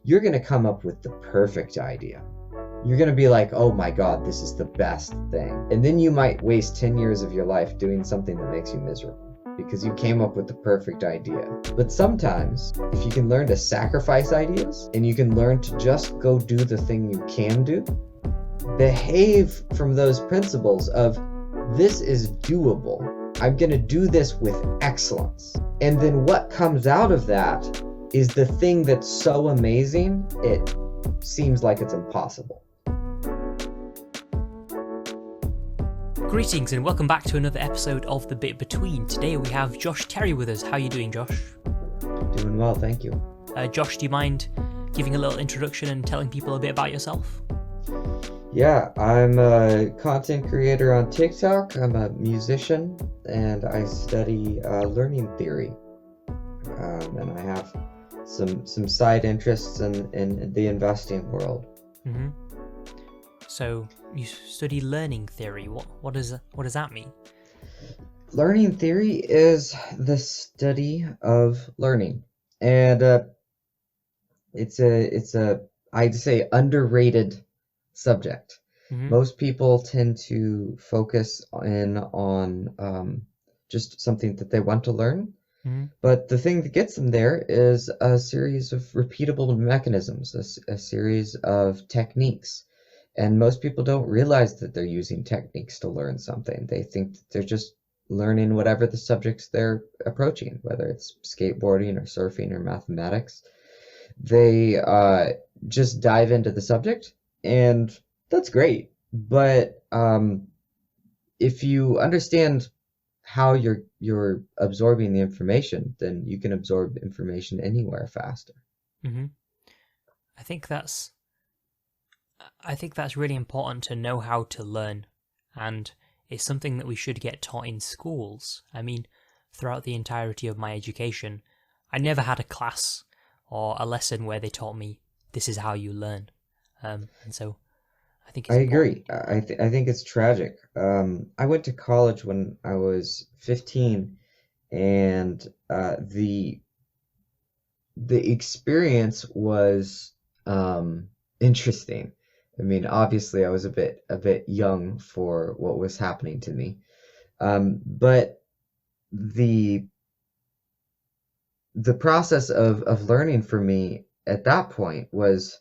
you're going to come up with the perfect idea. You're going to be like, oh my God, this is the best thing. And then you might waste 10 years of your life doing something that makes you miserable because you came up with the perfect idea. But sometimes, if you can learn to sacrifice ideas and you can learn to just go do the thing you can do, behave from those principles of this is doable. I'm going to do this with excellence. And then what comes out of that is the thing that's so amazing, it seems like it's impossible. Greetings and welcome back to another episode of The Bit Between. Today we have Josh Terry with us. How are you doing, Josh? Doing well, thank you. Josh, do you mind giving a little introduction and telling people a bit about yourself? Yeah, I'm a content creator on TikTok. I'm a musician and I study learning theory. And I have some side interests in the investing world. Mm-hmm. So you study learning theory. What does that mean? Learning theory is the study of learning, and it's a I'd say underrated subject. Mm-hmm. Most people tend to focus in on just something that they want to learn. Mm-hmm. But the thing that gets them there is a series of repeatable mechanisms, a series of techniques. And most people don't realize that they're using techniques to learn something. They think that they're just learning whatever the subjects they're approaching, whether it's skateboarding or surfing or mathematics. They just dive into the subject, and that's great. But if you understand how you're absorbing the information, then you can absorb information anywhere faster. Mm-hmm. I think that's really important to know how to learn, and it's something that we should get taught in schools. I mean, throughout the entirety of my education, I never had a class or a lesson where they taught me this is how you learn. And so I think it's agree. I think it's tragic. I went to college when I was 15, and the experience was interesting. I mean, obviously, I was a bit young for what was happening to me, but the process of learning for me at that point was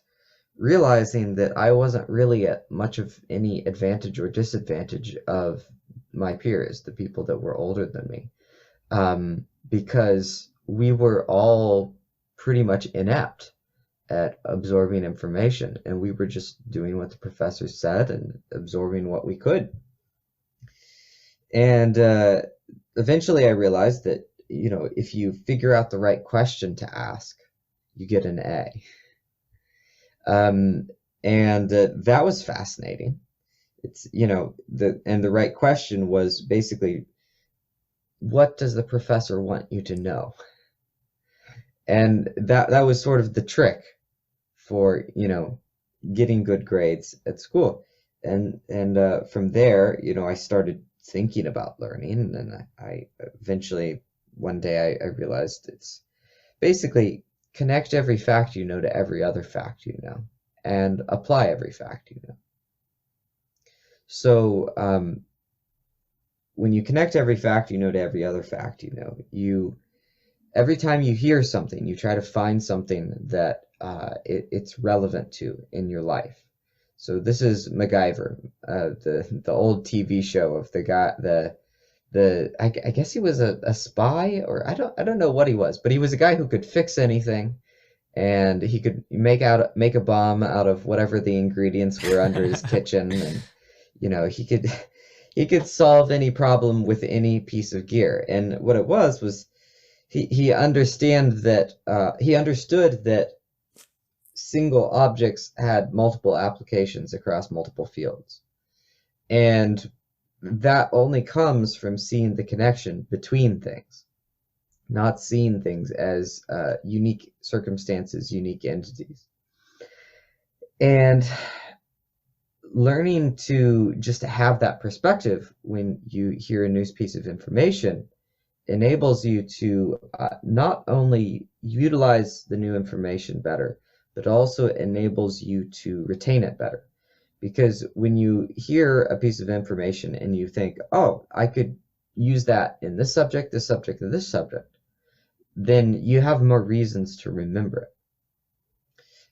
realizing that I wasn't really at much of any advantage or disadvantage of my peers, the people that were older than me, because we were all pretty much inept at absorbing information, and we were just doing what the professor said and absorbing what we could. And eventually I realized that, if you figure out the right question to ask, you get an A. And that was fascinating. It's, the right question was basically, what does the professor want you to know? And that was sort of the trick for, getting good grades at school. And from there, I started thinking about learning, and then I eventually, one day I realized it's basically connect every fact you know to every other fact you know, and apply every fact you know. So when you connect every fact you know to every other fact you know, every time you hear something, you try to find something that it's relevant to in your life. So this is MacGyver, the old TV show of the guy, I guess he was a spy, or I don't know what he was, but he was a guy who could fix anything, and he could make a bomb out of whatever the ingredients were under his kitchen, and he could solve any problem with any piece of gear. And what it was he understood that single objects had multiple applications across multiple fields, and that only comes from seeing the connection between things, not seeing things as unique circumstances, unique entities. And learning to just have that perspective when you hear a new piece of information enables you to not only utilize the new information better, but also enables you to retain it better. Because when you hear a piece of information and you think, oh, I could use that in this subject, and this subject, then you have more reasons to remember it.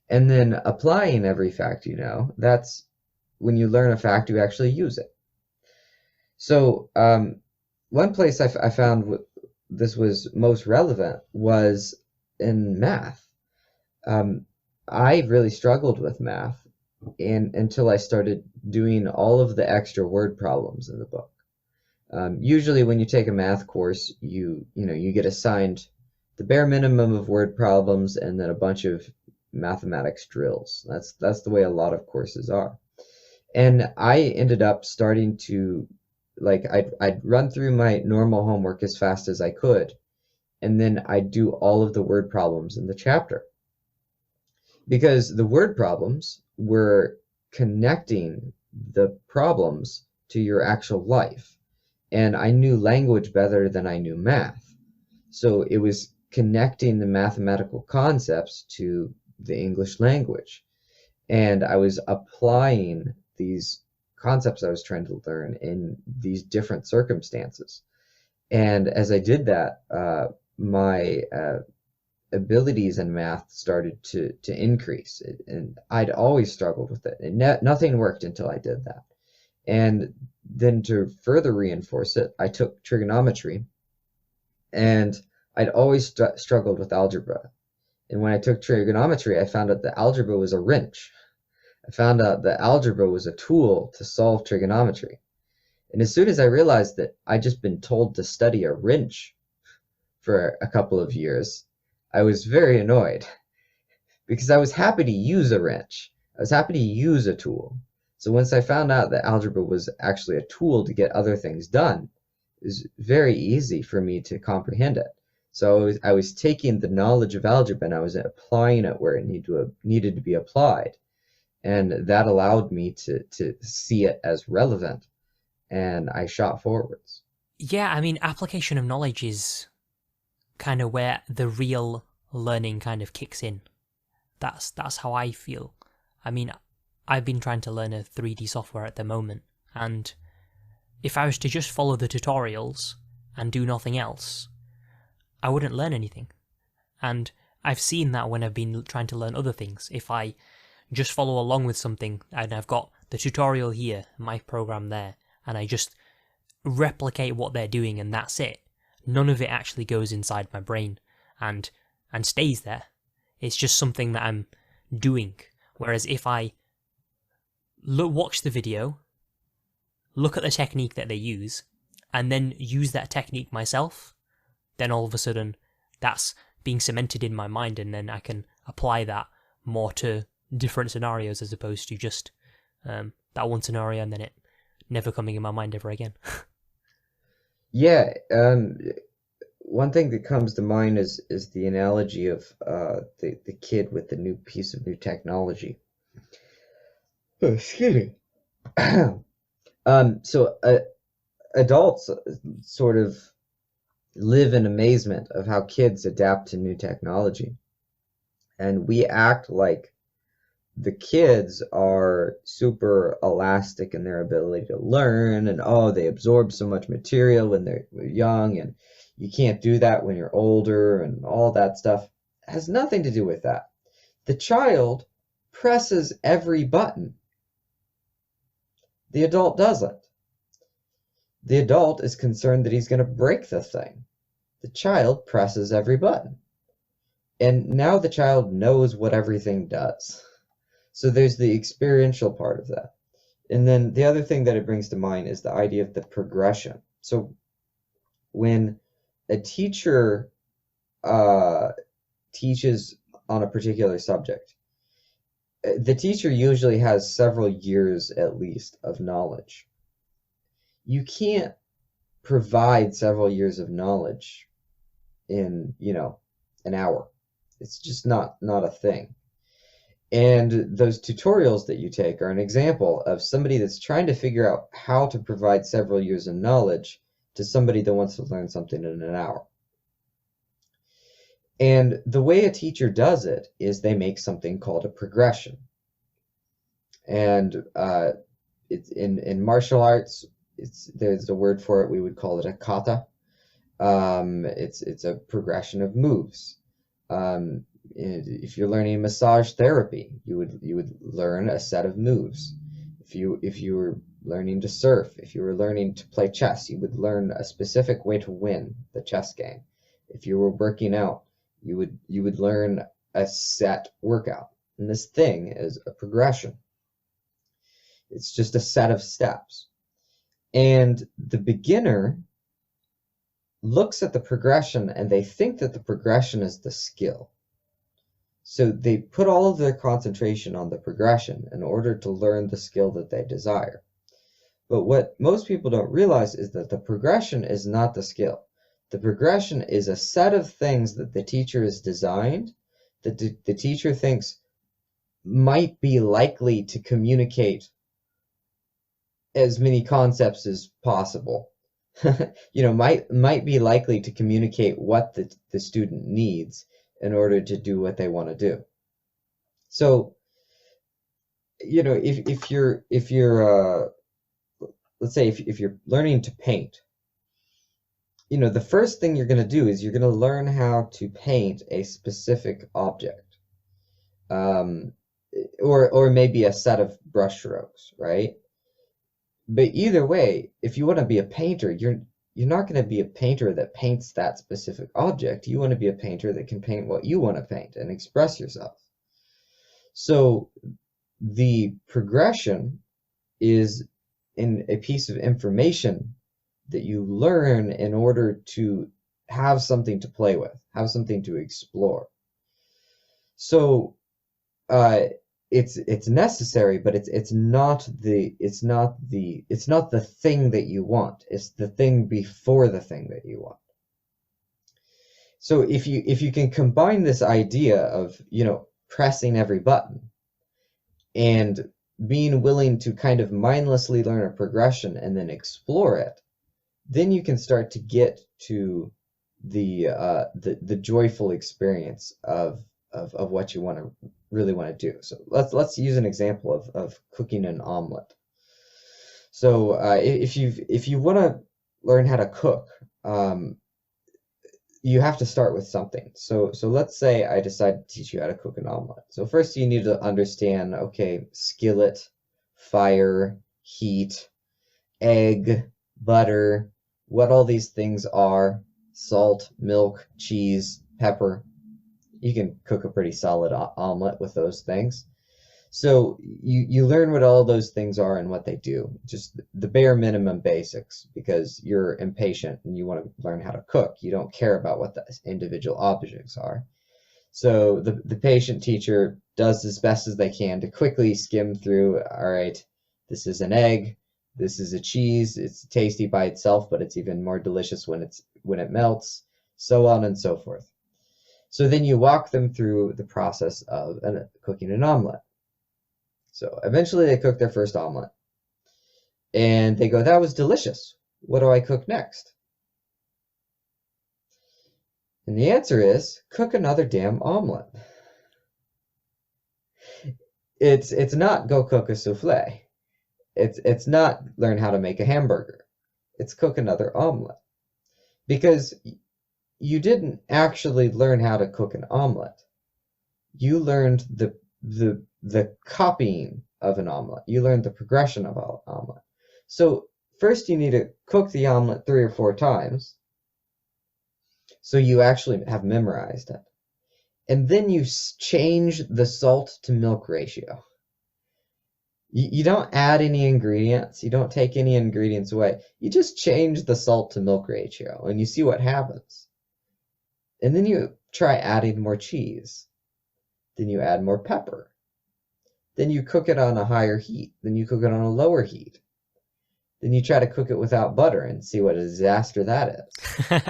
And then applying every fact you know, that's when you learn a fact, you actually use it. So one place I found this was most relevant was in math. I really struggled with math until I started doing all of the extra word problems in the book. Usually when you take a math course, you get assigned the bare minimum of word problems and then a bunch of mathematics drills. That's the way a lot of courses are. And I ended up starting to, like, I'd run through my normal homework as fast as I could, and then I'd do all of the word problems in the chapter. Because the word problems were connecting the problems to your actual life. And I knew language better than I knew math. So it was connecting the mathematical concepts to the English language. And I was applying these concepts I was trying to learn in these different circumstances. And as I did that, my abilities in math started to increase. And I'd always struggled with it. And nothing worked until I did that. And then to further reinforce it, I took trigonometry. And I'd always struggled with algebra. And when I took trigonometry, I found out that algebra was a wrench. I found out that algebra was a tool to solve trigonometry. And as soon as I realized that I'd just been told to study a wrench for a couple of years, I was very annoyed because I was happy to use a wrench. I was happy to use a tool. So once I found out that algebra was actually a tool to get other things done, it was very easy for me to comprehend it. So I was taking the knowledge of algebra and I was applying it where it needed to be applied. And that allowed me to see it as relevant, and I shot forwards. Yeah, I mean, application of knowledge is kind of where the real learning kind of kicks in. That's how I feel. I mean, I've been trying to learn a 3D software at the moment, and if I was to just follow the tutorials and do nothing else, I wouldn't learn anything. And I've seen that when I've been trying to learn other things. If I just follow along with something and I've got the tutorial here, my program there, and I just replicate what they're doing and that's it. None of it actually goes inside my brain and stays there. It's just something that I'm doing. Whereas if I watch the video, look at the technique that they use, and then use that technique myself, then all of a sudden that's being cemented in my mind, and then I can apply that more to different scenarios as opposed to just that one scenario and then it never coming in my mind ever again. Yeah, one thing that comes to mind is the analogy of the kid with the new piece of new technology. Oh, excuse me. So adults sort of live in amazement of how kids adapt to new technology, and we act like the kids are super elastic in their ability to learn, and oh, they absorb so much material when they're young, and you can't do that when you're older, and all that stuff. It has nothing to do with that. The child presses every button. The adult doesn't. The adult is concerned that he's going to break the thing. The child presses every button. And now the child knows what everything does. So there's the experiential part of that. And then the other thing that it brings to mind is the idea of the progression. So when a teacher teaches on a particular subject, the teacher usually has several years at least of knowledge. You can't provide several years of knowledge in, an hour. It's just not a thing. And those tutorials that you take are an example of somebody that's trying to figure out how to provide several years of knowledge to somebody that wants to learn something in an hour. And the way a teacher does it is they make something called a progression. And it's in martial arts, there's a word for it. We would call it a kata. It's a progression of moves. If you're learning massage therapy, you would learn a set of moves. If you were learning to surf, if you were learning to play chess, you would learn a specific way to win the chess game. If you were working out, you would learn a set workout. And this thing is a progression. It's just a set of steps. And the beginner looks at the progression and they think that the progression is the skill. So they put all of their concentration on the progression in order to learn the skill that they desire. But what most people don't realize is that the progression is not the skill. The progression is a set of things that the teacher has designed, that the teacher thinks might be likely to communicate as many concepts as possible. Might be likely to communicate what the student needs in order to do what they want to do. So, if you're let's say if you're learning to paint, the first thing you're going to do is you're going to learn how to paint a specific object, or maybe a set of brush strokes, right? But either way, if you want to be a painter, you're not going to be a painter that paints that specific object. You want to be a painter that can paint what you want to paint and express yourself. So the progression is in a piece of information that you learn in order to have something to play with, have something to explore. So it's necessary, but it's not the thing that you want. It's the thing before the thing that you want. So if you can combine this idea of pressing every button and being willing to kind of mindlessly learn a progression and then explore it, then you can start to get to the joyful experience of what you really want to do. So let's use an example of cooking an omelet. So if you want to learn how to cook, you have to start with something. So let's say I decide to teach you how to cook an omelet. So first you need to understand, okay, skillet, fire, heat, egg, butter, what all these things are, salt, milk, cheese, pepper. You can cook a pretty solid omelet with those things. So you learn what all those things are and what they do, just the bare minimum basics, because you're impatient and you want to learn how to cook. You don't care about what the individual objects are. So the patient teacher does as best as they can to quickly skim through, all right, this is an egg, this is a cheese, it's tasty by itself, but it's even more delicious when it melts, so on and so forth. So then you walk them through the process of cooking an omelet. So eventually they cook their first omelet. And they go, that was delicious. What do I cook next? And the answer is, cook another damn omelet. It's not go cook a souffle. It's not learn how to make a hamburger. It's cook another omelet. Because you didn't actually learn how to cook an omelet. You learned the copying of an omelet. You learned the progression of an omelet. So first you need to cook the omelet 3 or 4 times so you actually have memorized it. And then you change the salt to milk ratio. You don't add any ingredients. You don't take any ingredients away. You just change the salt to milk ratio and you see what happens. And then you try adding more cheese. Then you add more pepper. Then you cook it on a higher heat. Then you cook it on a lower heat. Then you try to cook it without butter and see what a disaster that is.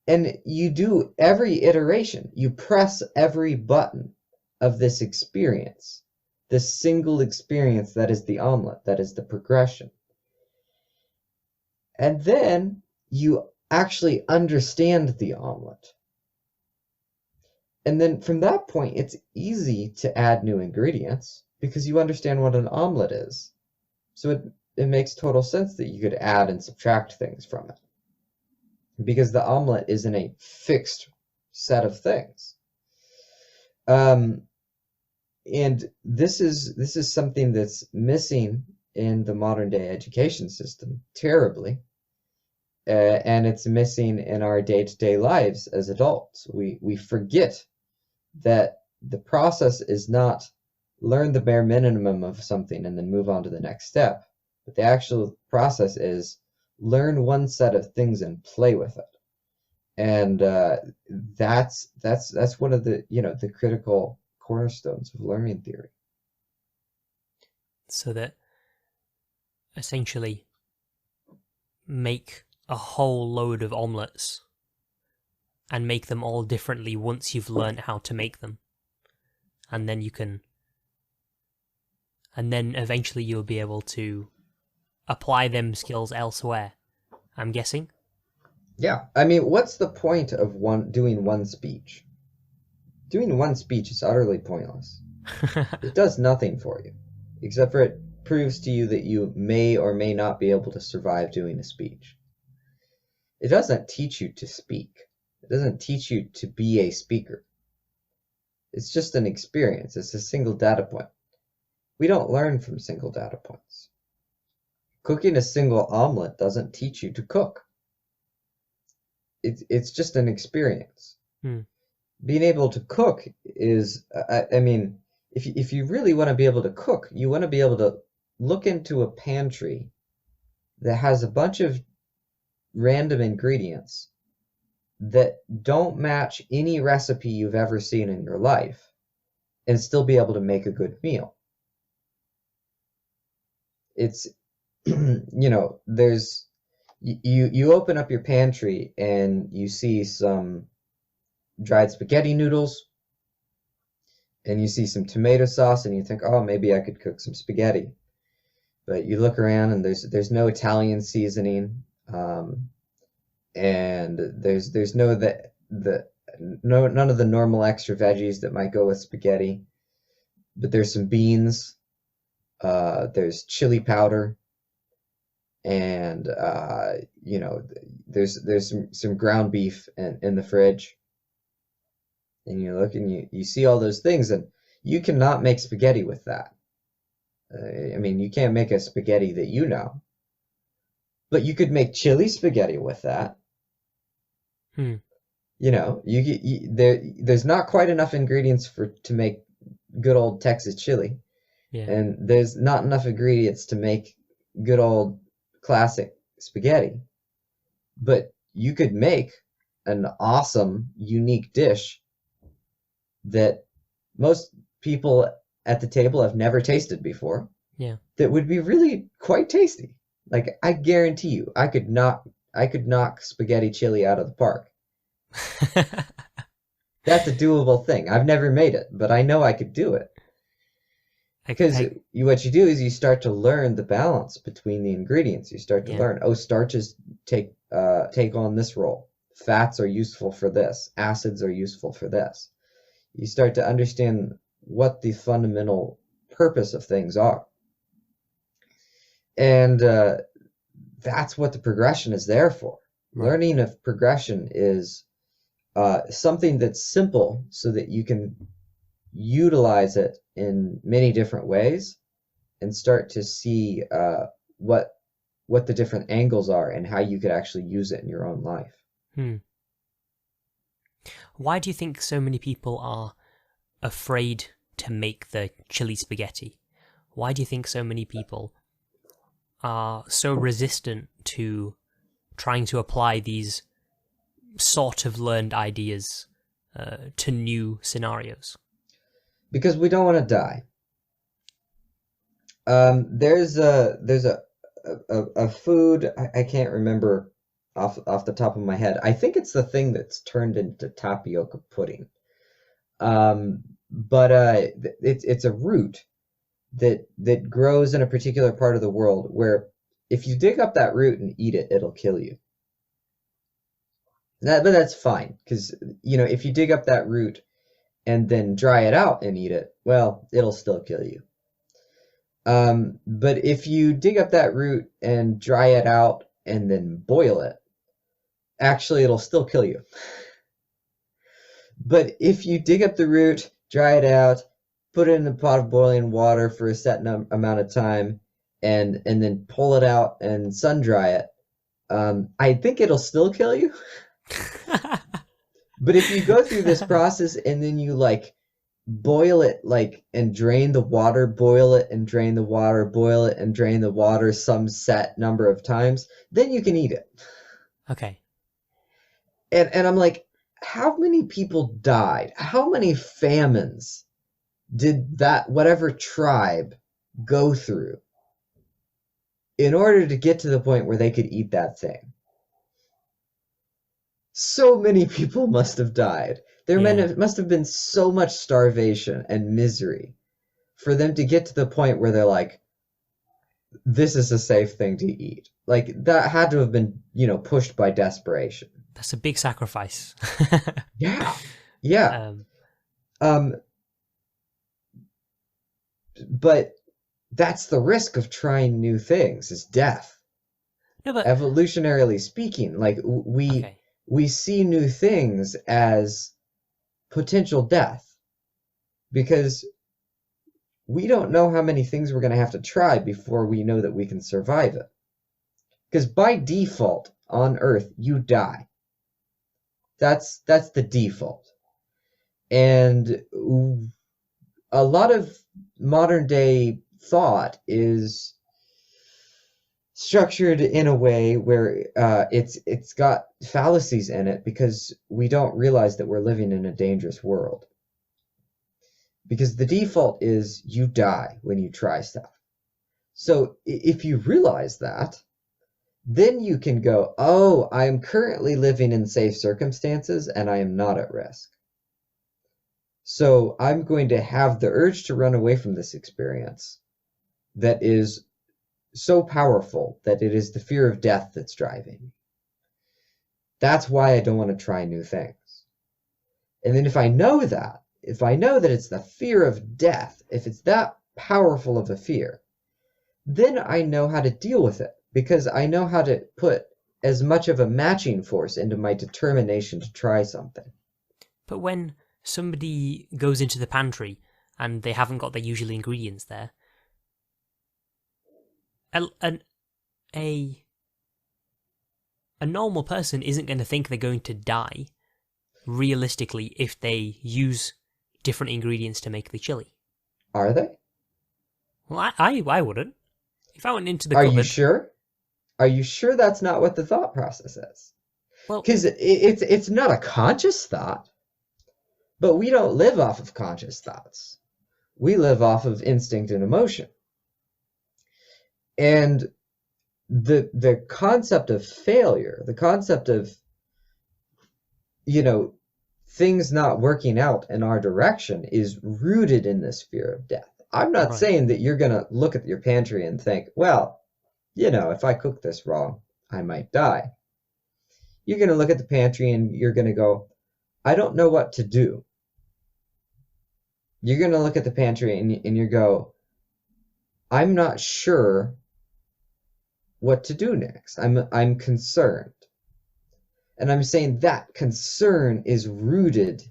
And you do every iteration. You press every button of this experience. This single experience that is the omelet, that is the progression. And then you actually understand the omelet. And then from that point, it's easy to add new ingredients because you understand what an omelet is. So it makes total sense that you could add and subtract things from it, because the omelet isn't a fixed set of things. And this is something that's missing in the modern day education system terribly, and it's missing in our day-to-day lives as adults. We forget that the process is not learn the bare minimum of something and then move on to the next step, but the actual process is learn one set of things and play with it. And that's one of the the critical cornerstones of learning theory. So that essentially make a whole load of omelets and make them all differently once you've learned how to make them. And then eventually you'll be able to apply them skills elsewhere, I'm guessing. Yeah, I mean, what's the point of doing one speech? Doing one speech is utterly pointless. It does nothing for you, except for it proves to you that you may or may not be able to survive doing a speech. It doesn't teach you to speak. It doesn't teach you to be a speaker. It's just an experience. It's a single data point. We don't learn from single data points. Cooking a single omelet doesn't teach you to cook. It's just an experience. Being able to cook is, I mean, if you really want to be able to cook, you want to be able to look into a pantry that has a bunch of random ingredients that don't match any recipe you've ever seen in your life and still be able to make a good meal. It's, there's, you open up your pantry and you see some dried spaghetti noodles and you see some tomato sauce and you think, oh, maybe I could cook some spaghetti. But you look around and there's no Italian seasoning, and there's none of the normal extra veggies that might go with spaghetti. But there's some beans, there's chili powder, and there's some ground beef in the fridge. And you look and you see all those things, and you cannot make spaghetti with that. I mean, you can't make a spaghetti that you know, but you could make chili spaghetti with that. There's not quite enough ingredients to make good old Texas chili, and there's not enough ingredients to make good old classic spaghetti. But you could make an awesome, unique dish that most people at the table have never tasted before. Yeah. That would be really quite tasty. Like, I guarantee you, I could knock spaghetti chili out of the park. That's a doable thing. I've never made it, but I know I could do it. Because what you do is you start to learn the balance between the ingredients. You start to learn, starches take on this role. Fats are useful for this. Acids are useful for this. You start to understand what the fundamental purpose of things are. And that's what the progression is there for. Right. Learning of progression is something that's simple so that you can utilize it in many different ways and start to see what the different angles are and how you could actually use it in your own life. Why do you think so many people are afraid to make the chili spaghetti? Why do you think so many people are so resistant to trying to apply these sort of learned ideas to new scenarios? Because we don't want to die. There's a food, I can't remember off the top of my head. I think it's the thing that's turned into tapioca pudding. But it's a root that grows in a particular part of the world where if you dig up that root and eat it, it'll kill you. But that's fine, because, you know, if you dig up that root and then dry it out and eat it, well, it'll still kill you. But if you dig up that root and dry it out and then boil it, actually, it'll still kill you. But if you dig up the root, dry it out, put it in a pot of boiling water for a set amount of time, and then pull it out and sun dry it, I think it'll still kill you. But if you go through this process and then you like boil it like and drain the water, boil it and drain the water, boil it and drain the water some set number of times, then you can eat it. Okay. And I'm like, how many people died? How many famines did that whatever tribe go through in order to get to the point where they could eat that thing? So many people must have died. There must have been so much starvation and misery for them to get to the point where they're like, this is a safe thing to eat. Like, that had to have been, you know, pushed by desperation. That's a big sacrifice. Yeah. Yeah. But that's the risk of trying new things, is death. No, but evolutionarily speaking, like we see new things as potential death because we don't know how many things we're going to have to try before we know that we can survive it. Because by default on Earth, you die. That's the default. And a lot of modern day thought is structured in a way where it's got fallacies in it because we don't realize that we're living in a dangerous world. Because the default is you die when you try stuff. So if you realize that, then you can go, oh, I am currently living in safe circumstances and I am not at risk. So I'm going to have the urge to run away from this experience that is so powerful that it is the fear of death that's driving me. That's why I don't want to try new things. And then if I know that it's the fear of death, if it's that powerful of a fear, then I know how to deal with it because I know how to put as much of a matching force into my determination to try something. But when somebody goes into the pantry and they haven't got their usual ingredients there, a normal person isn't going to think they're going to die realistically if they use different ingredients to make the chili. Are they? Well, I wouldn't. If I went into the cupboard... Are you sure? Are you sure that's not what the thought process is? Well, because it's not a conscious thought, but we don't live off of conscious thoughts. We live off of instinct and emotion. And the concept of failure, the concept of, you know, things not working out in our direction is rooted in this fear of death. I'm not saying that you're going to look at your pantry and think, well, you know, if I cook this wrong, I might die. You're going to look at the pantry and you're going to go, I don't know what to do. You're going to look at the pantry and you go, I'm not sure what to do next. I'm concerned. And I'm saying that concern is rooted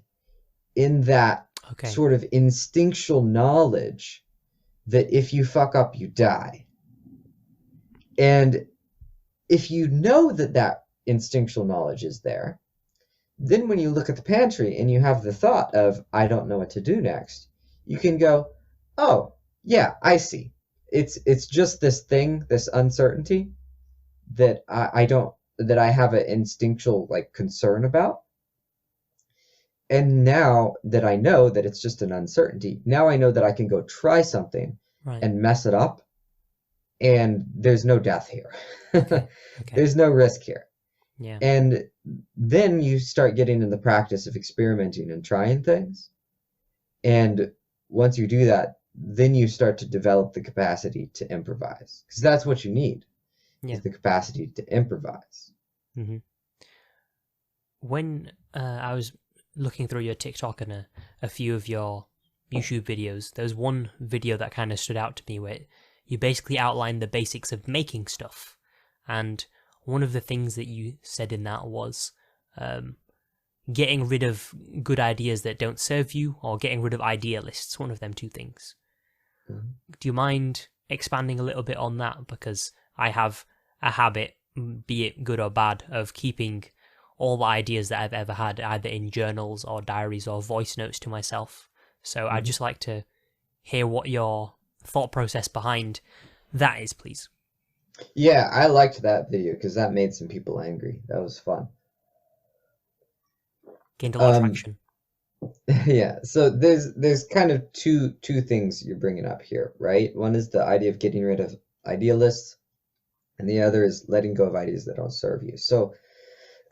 in that sort of instinctual knowledge that if you fuck up, you die. And if you know that that instinctual knowledge is there, then when you look at the pantry and you have the thought of, I don't know what to do next, you can go, oh, yeah, I see. It's just this thing, this uncertainty that I have an instinctual like concern about. And now that I know that it's just an uncertainty, now I know that I can go try something and mess it up. And there's no death here. There's no risk here. Yeah. And then you start getting in the practice of experimenting and trying things. And once you do that, then you start to develop the capacity to improvise. Because that's what you need, is the capacity to improvise. Mm-hmm. when I was looking through your TikTok and a few of your YouTube videos, there was one video that kind of stood out to me where you basically outlined the basics of making stuff. And one of the things that you said in that was getting rid of good ideas that don't serve you, or getting rid of idea lists, one of them two things. Mm-hmm. Do you mind expanding a little bit on that? Because I have a habit, be it good or bad, of keeping all the ideas that I've ever had either in journals or diaries or voice notes to myself. So I'd just like to hear what your thought process behind that is, please. Yeah, I liked that video because that made some people angry. That was fun. Gained a lot of traction. Yeah, so there's kind of two things you're bringing up here, right? One is the idea of getting rid of idealists, and the other is letting go of ideas that don't serve you. So,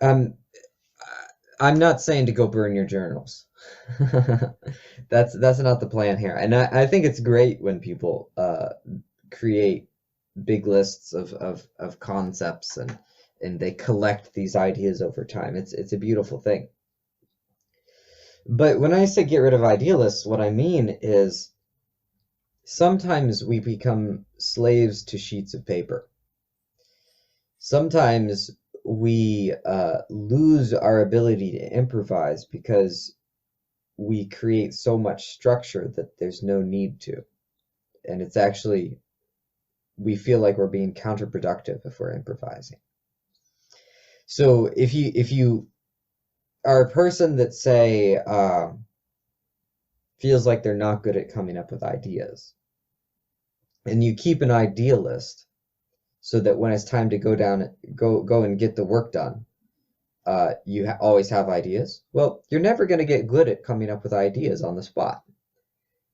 I'm not saying to go burn your journals. That's not the plan here. And I think it's great when people create big lists of concepts and they collect these ideas over time. It's a beautiful thing. But when I say get rid of idealists, what I mean is sometimes we become slaves to sheets of paper. Sometimes we lose our ability to improvise because we create so much structure that there's no need to. And it's actually, we feel like we're being counterproductive if we're improvising. So if you are a person that, say, feels like they're not good at coming up with ideas, and you keep an idea list so that when it's time to go and get the work done, you always have ideas, well, you're never going to get good at coming up with ideas on the spot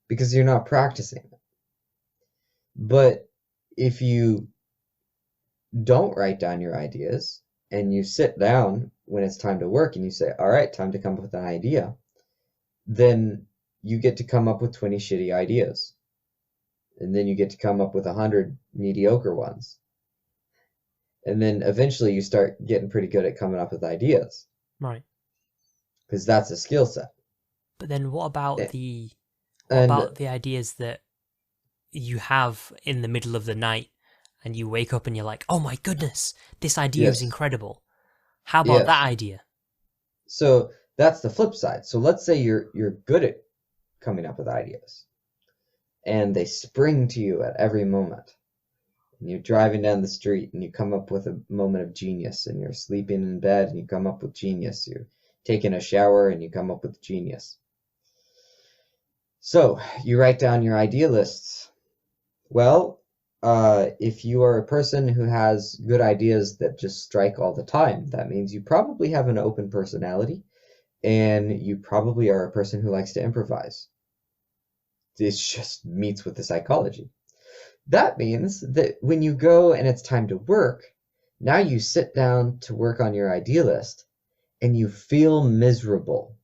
because you're not practicing it. But if you don't write down your ideas and you sit down when it's time to work and you say, all right, time to come up with an idea, then you get to come up with 20 shitty ideas. And then you get to come up with 100 mediocre ones. And then eventually you start getting pretty good at coming up with ideas. Right. Because that's a skill set. But then what about the ideas that you have in the middle of the night and you wake up and you're like, oh my goodness, this idea is incredible. How about that idea? So that's the flip side. So let's say you're good at coming up with ideas and they spring to you at every moment. And you're driving down the street and you come up with a moment of genius, and you're sleeping in bed and you come up with genius. You're taking a shower and you come up with genius. So you write down your idea lists. Well, if you are a person who has good ideas that just strike all the time, that means you probably have an open personality and you probably are a person who likes to improvise. This just meets with the psychology. That means that when you go and it's time to work, now you sit down to work on your idea list and you feel miserable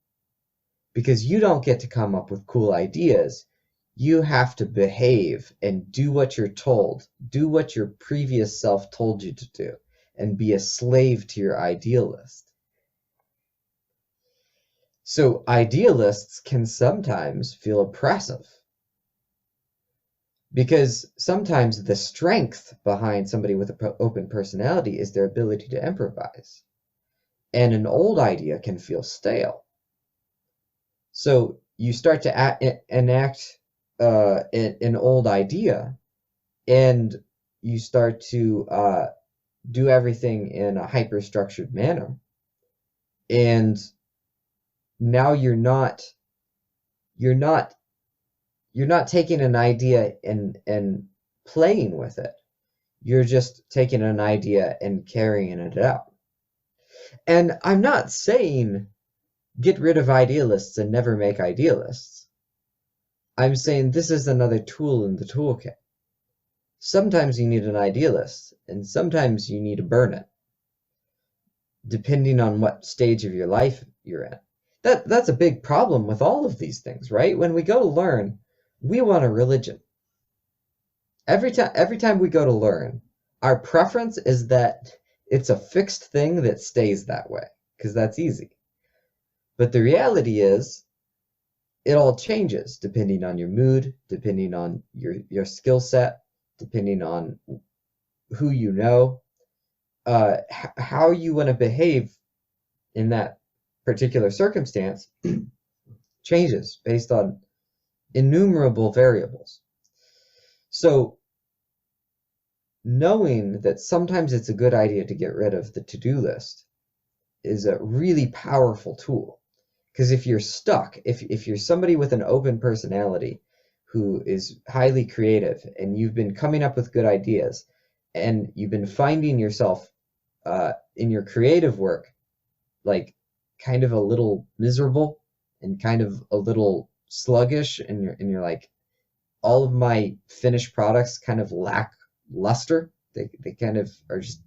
because you don't get to come up with cool ideas. You have to behave and do what you're told, do what your previous self told you to do, and be a slave to your idea list. So idealists can sometimes feel oppressive, because sometimes the strength behind somebody with an open personality is their ability to improvise. And an old idea can feel stale. So you start to enact an old idea, and you start to do everything in a hyper-structured manner. And now you're not taking an idea and playing with it. You're just taking an idea and carrying it out. And I'm not saying get rid of idealists and never make idealists. I'm saying this is another tool in the toolkit. Sometimes you need an idealist, and sometimes you need to burn it, depending on what stage of your life you're in. That's a big problem with all of these things, right? When we go to learn, we want a religion. Every time we go to learn, our preference is that it's a fixed thing that stays that way, because that's easy. But the reality is, it all changes depending on your mood, depending on your skill set, depending on who you know, how you want to behave in that particular circumstance changes based on innumerable variables. So knowing that sometimes it's a good idea to get rid of the to-do list is a really powerful tool. Because if you're stuck, if you're somebody with an open personality who is highly creative and you've been coming up with good ideas and you've been finding yourself in your creative work like kind of a little miserable and kind of a little sluggish, and you're like, all of my finished products kind of lack luster. They kind of are just,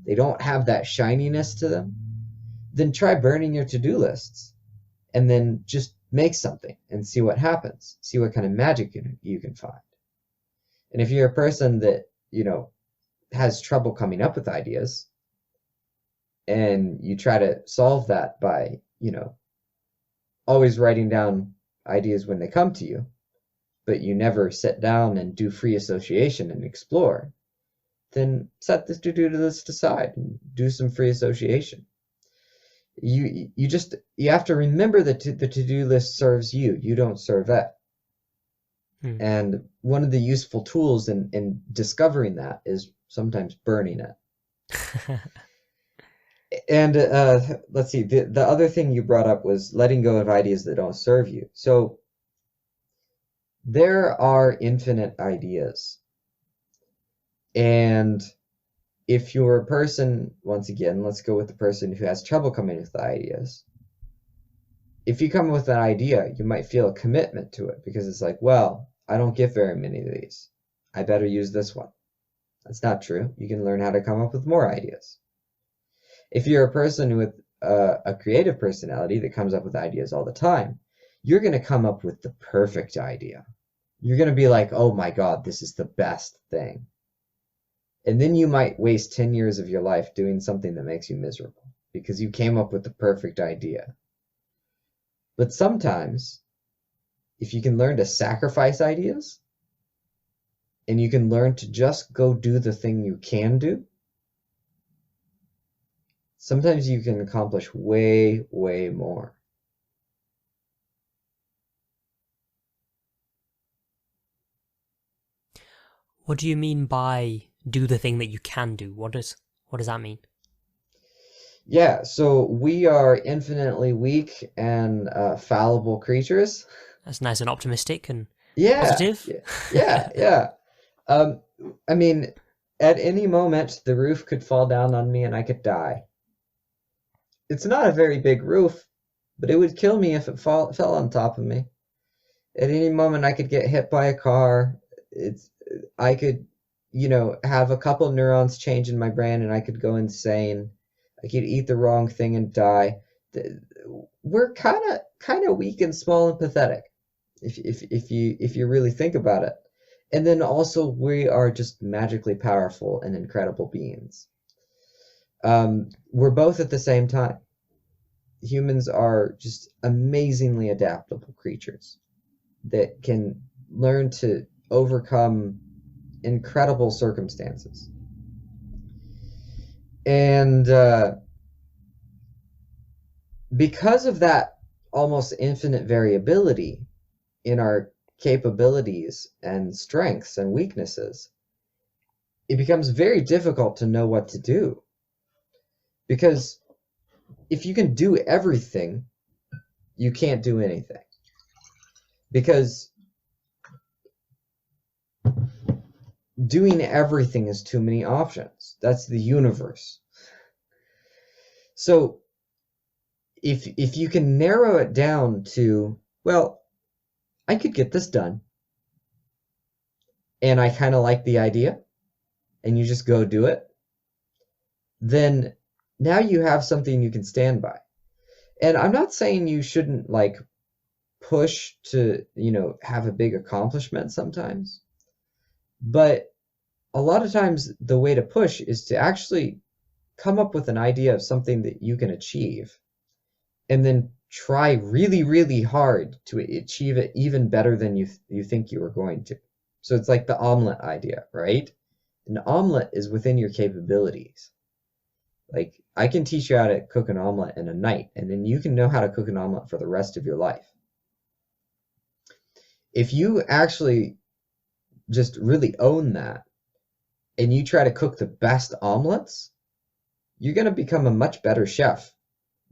they don't have that shininess to them. Then try burning your to-do lists and then just make something and see what happens. See what kind of magic you can find. And if you're a person that, has trouble coming up with ideas, and you try to solve that by, always writing down ideas when they come to you, but you never sit down and do free association and explore, then set the to-do list aside and do some free association. You have to remember that the to-do list serves you. You don't serve it. And one of the useful tools in discovering that is sometimes burning it. And let's see, the other thing you brought up was letting go of ideas that don't serve you. So there are infinite ideas. And if you're a person, once again, let's go with the person who has trouble coming with the ideas. If you come with an idea, you might feel a commitment to it because it's like, well, I don't get very many of these. I better use this one. That's not true. You can learn how to come up with more ideas. If you're a person with a creative personality that comes up with ideas all the time, you're going to come up with the perfect idea. You're going to be like, oh my God, this is the best thing. And then you might waste 10 years of your life doing something that makes you miserable because you came up with the perfect idea. But sometimes, if you can learn to sacrifice ideas, and you can learn to just go do the thing you can do, sometimes you can accomplish way, way more. What do you mean by do the thing that you can do? What does that mean? Yeah, so we are infinitely weak and fallible creatures. That's nice and optimistic and Yeah, positive. yeah. I mean, at any moment, the roof could fall down on me and I could die. It's not a very big roof, but it would kill me if it fell on top of me. At any moment, I could get hit by a car. I could, have a couple neurons change in my brain and I could go insane. I could eat the wrong thing and die. We're kind of weak and small and pathetic, if you really think about it. And then also we are just magically powerful and incredible beings. We're both at the same time. Humans are just amazingly adaptable creatures that can learn to overcome incredible circumstances. And because of that almost infinite variability in our capabilities and strengths and weaknesses, it becomes very difficult to know what to do. Because if you can do everything, you can't do anything. Because doing everything is too many options. That's the universe. So if you can narrow it down to, well, I could get this done, and I kind of like the idea, and you just go do it, then now you have something you can stand by. And I'm not saying you shouldn't push to, have a big accomplishment sometimes, but a lot of times the way to push is to actually come up with an idea of something that you can achieve and then try really, really hard to achieve it even better than you think you were going to. So it's like the omelet idea, right? An omelet is within your capabilities. Like, I can teach you how to cook an omelet in a night, and then you can know how to cook an omelet for the rest of your life. If you actually just really own that and you try to cook the best omelets, you're going to become a much better chef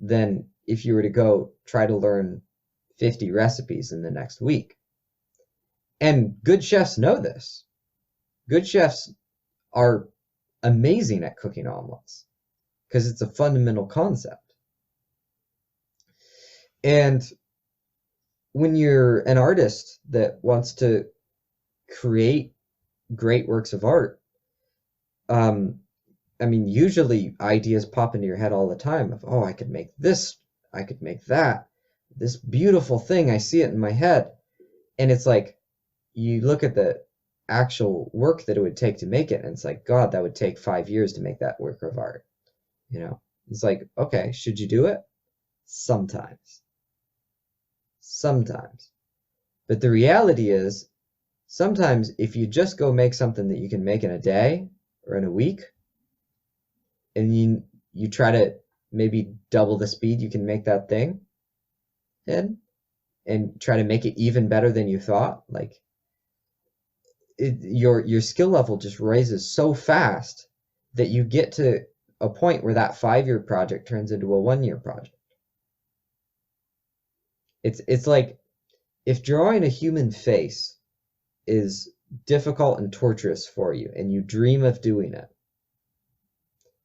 than if you were to go try to learn 50 recipes in the next week. And good chefs know this. Good chefs are amazing at cooking omelets because it's a fundamental concept. And when you're an artist that wants to create great works of art, I mean, usually ideas pop into your head all the time of, oh, I could make this, I could make that, this beautiful thing, I see it in my head. And it's like, you look at the actual work that it would take to make it, and it's like, God, that would take 5 years to make that work of art. You know, it's like, okay, should you do it? Sometimes. Sometimes. But the reality is, sometimes if you just go make something that you can make in a day or in a week, and you try to maybe double the speed you can make that thing in, and try to make it even better than you thought, like your skill level just raises so fast that you get to a point where that 5-year project turns into a 1-year project. It's like if drawing a human face is difficult and torturous for you, and you dream of doing it,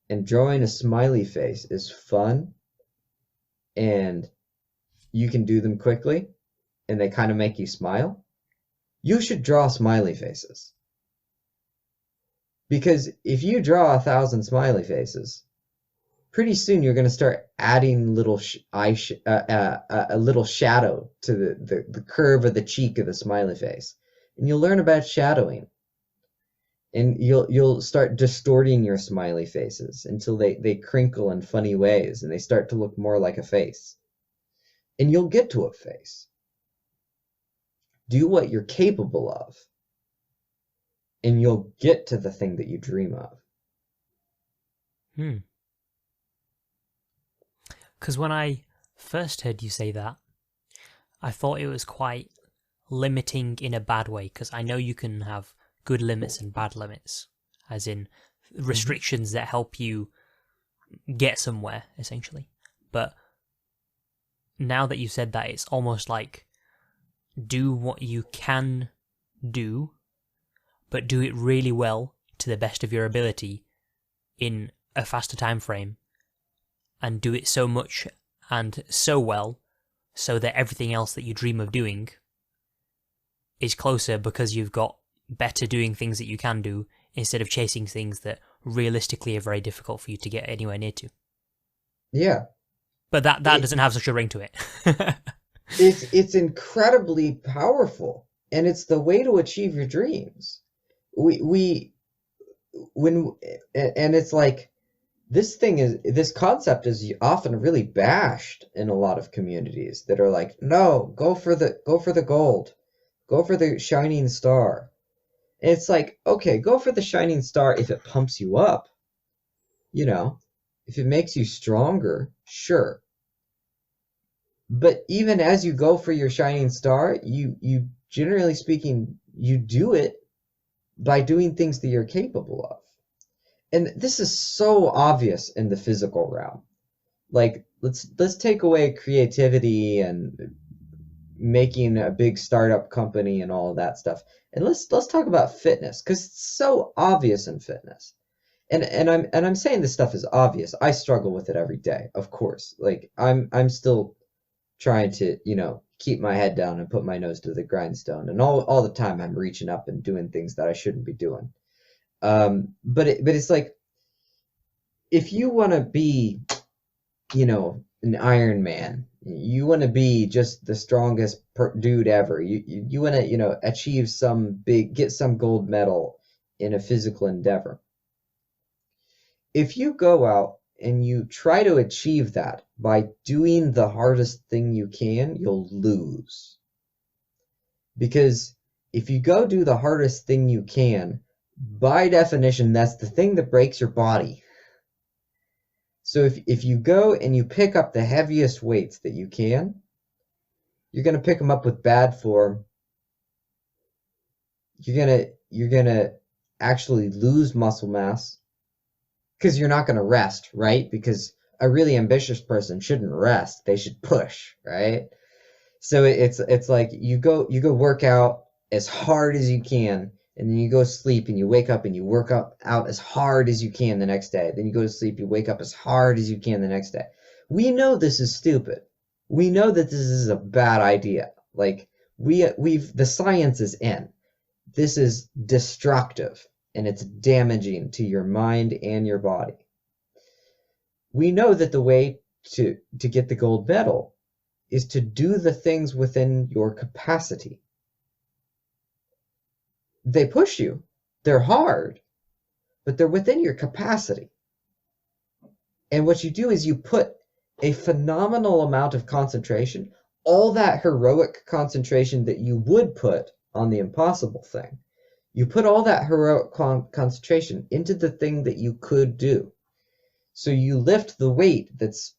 and drawing a smiley face is fun, and you can do them quickly, and they kind of make you smile, you should draw smiley faces. Because if you draw 1,000 smiley faces, pretty soon you're going to start adding little a little shadow to the curve of the cheek of the smiley face, and you'll learn about shadowing. And you'll start distorting your smiley faces until they crinkle in funny ways and they start to look more like a face. And you'll get to a face. Do what you're capable of, and you'll get to the thing that you dream of. Because when I first heard you say that, I thought it was quite limiting in a bad way, because I know you can have good limits and bad limits, as in restrictions that help you get somewhere, essentially. But now that you said that, it's almost like do what you can do, but do it really well to the best of your ability in a faster time frame, and do it so much and so well so that everything else that you dream of doing is closer, because you've got better doing things that you can do instead of chasing things that realistically are very difficult for you to get anywhere near to. Yeah. But that doesn't have such a ring to it. It's incredibly powerful, and it's the way to achieve your dreams. And it's like, this concept is often really bashed in a lot of communities that are like, no, go for the gold, go for the shining star. And it's like, okay, go for the shining star if it pumps you up, you know, if it makes you stronger, sure. But even as you go for your shining star, you generally speaking, you do it by doing things that you're capable of. And this is so obvious in the physical realm. Like, let's take away creativity and making a big startup company and all of that stuff, and let's talk about fitness, because it's so obvious in fitness. And I'm saying this stuff is obvious. I struggle with it every day, of course. Like, I'm still trying to, keep my head down and put my nose to the grindstone, and all the time I'm reaching up and doing things that I shouldn't be doing. But it's like, if you want to be, an Iron Man, you want to be just the strongest dude ever. You want to, achieve get some gold medal in a physical endeavor. If you go out and you try to achieve that by doing the hardest thing you can, you'll lose. Because if you go do the hardest thing you can, by definition, that's the thing that breaks your body. So if you go and you pick up the heaviest weights that you can, you're going to pick them up with bad form. You're gonna actually lose muscle mass because you're not going to rest, right? Because a really ambitious person shouldn't rest. They should push, right? So it's like you go work out as hard as you can, and then you go sleep and you wake up and you work out as hard as you can the next day. Then you go to sleep, you wake up as hard as you can the next day. We know this is stupid. We know that this is a bad idea. Like the science is in. This is destructive and it's damaging to your mind and your body. We know that the way to get the gold medal is to do the things within your capacity. They push you. They're hard, but they're within your capacity. And what you do is you put a phenomenal amount of concentration, all that heroic concentration that you would put on the impossible thing. You put all that heroic concentration into the thing that you could do. So you lift the weight that's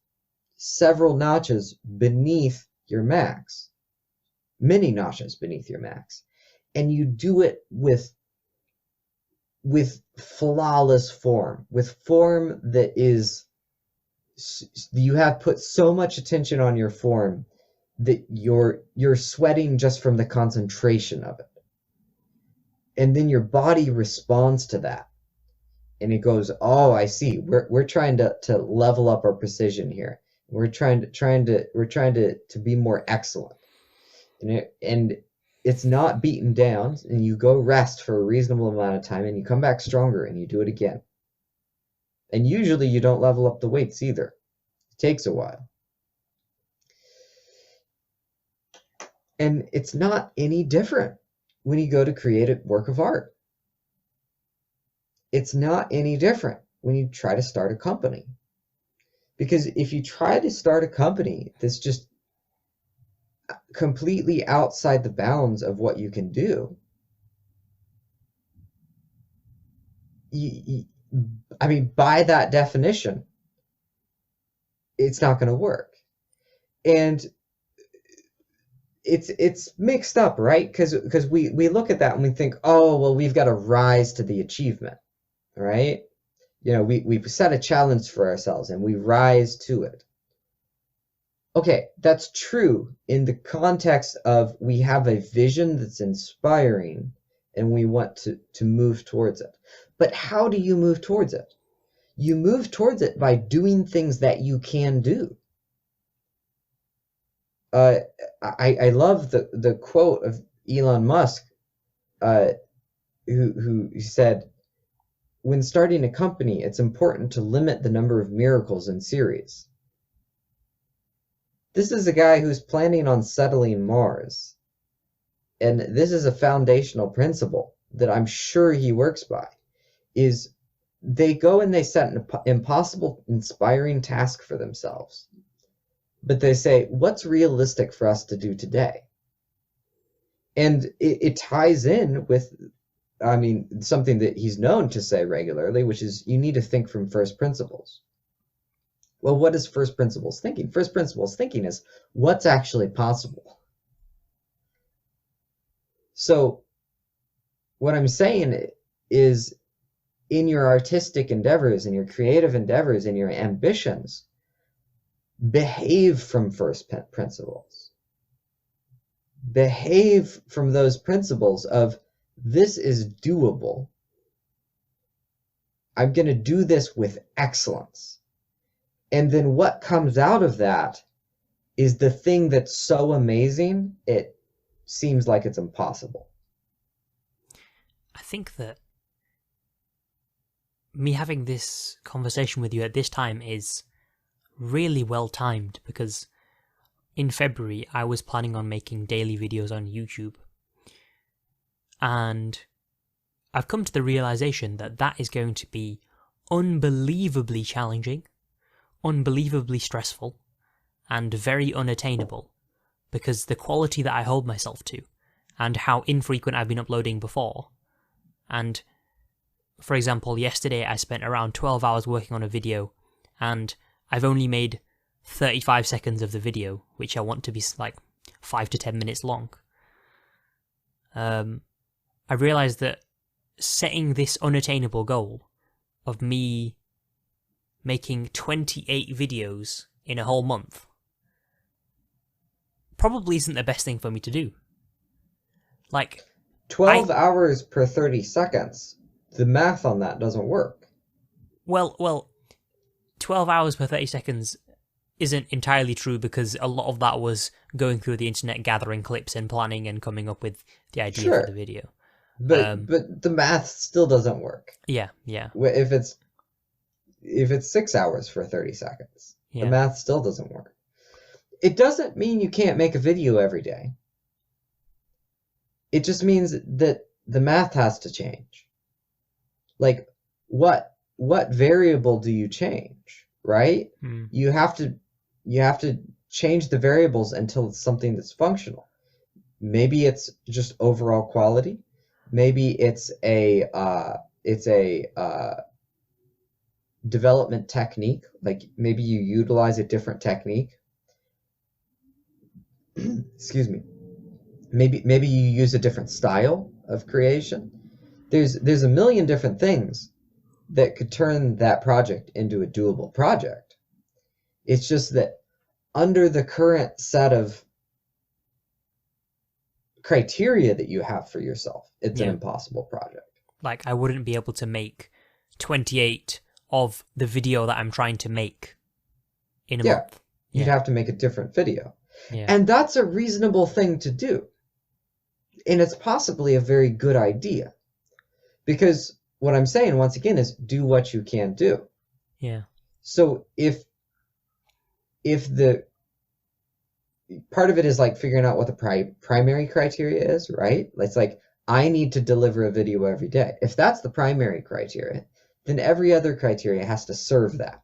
several notches beneath your max, many notches beneath your max, and you do it with flawless form, with form that is, you have put so much attention on your form that you're sweating just from the concentration of it. And then your body responds to that. And it goes, oh, I see. We're trying to level up our precision here. We're trying to be more excellent. And it's not beaten down, and you go rest for a reasonable amount of time and you come back stronger and you do it again. And usually you don't level up the weights either. It takes a while. And it's not any different when you go to create a work of art. It's not any different when you try to start a company. Because if you try to start a company that's just completely outside the bounds of what you can do, I mean, by that definition, it's not going to work. And it's mixed up, right? Because we look at that and we think, oh, well, we've got to rise to the achievement, right? You know, we set a challenge for ourselves and we rise to it. Okay, that's true in the context of we have a vision that's inspiring and we want to move towards it. But how do you move towards it? You move towards it by doing things that you can do. I love the quote of Elon Musk, who said, when starting a company, it's important to limit the number of miracles in series. This is a guy who's planning on settling Mars. And this is a foundational principle that I'm sure he works by, is they go and they set an impossible, inspiring task for themselves. But they say, what's realistic for us to do today? And it ties in with, I mean, something that he's known to say regularly, which is you need to think from first principles. Well, what is first principles thinking? First principles thinking is what's actually possible. So what I'm saying is in your artistic endeavors, in your creative endeavors, in your ambitions, behave from first principles. Behave from those principles of this is doable. I'm going to do this with excellence. And then what comes out of that is the thing that's so amazing, it seems like it's impossible. I think that me having this conversation with you at this time is really well timed, because in February I was planning on making daily videos on YouTube. And I've come to the realization that that is going to be unbelievably challenging. unbelievably stressful and very unattainable, because the quality that I hold myself to and how infrequent I've been uploading before. And for example, yesterday I spent around 12 hours working on a video, and I've only made 35 seconds of the video, which I want to be like 5 to 10 minutes long. I realized that setting this unattainable goal of me making 28 videos in a whole month probably isn't the best thing for me to do. Like, 12 hours per 30 seconds. The math on that doesn't work. Well, 12 hours per 30 seconds isn't entirely true, because a lot of that was going through the internet, gathering clips and planning and coming up with the idea for the video. But the math still doesn't work. Yeah. If it's 6 hours for 30 seconds, the math still doesn't work. It doesn't mean you can't make a video every day. It just means that the math has to change. Like, what variable do you change, right? You have to change the variables until it's something that's functional. Maybe it's just overall quality. Maybe it's a development technique. Like, maybe you utilize a different technique. Excuse me. Maybe you use a different style of creation. There's a million different things that could turn that project into a doable project. It's just that under the current set of criteria that you have for yourself, it's an impossible project. Like, I wouldn't be able to make 28 of the video that I'm trying to make in a month. You'd have to make a different video. Yeah. And that's a reasonable thing to do. And it's possibly a very good idea. Because what I'm saying, once again, is do what you can do. Yeah. So if the part of it is like figuring out what the primary criteria is, right? It's like, I need to deliver a video every day. If that's the primary criteria, then every other criteria has to serve that.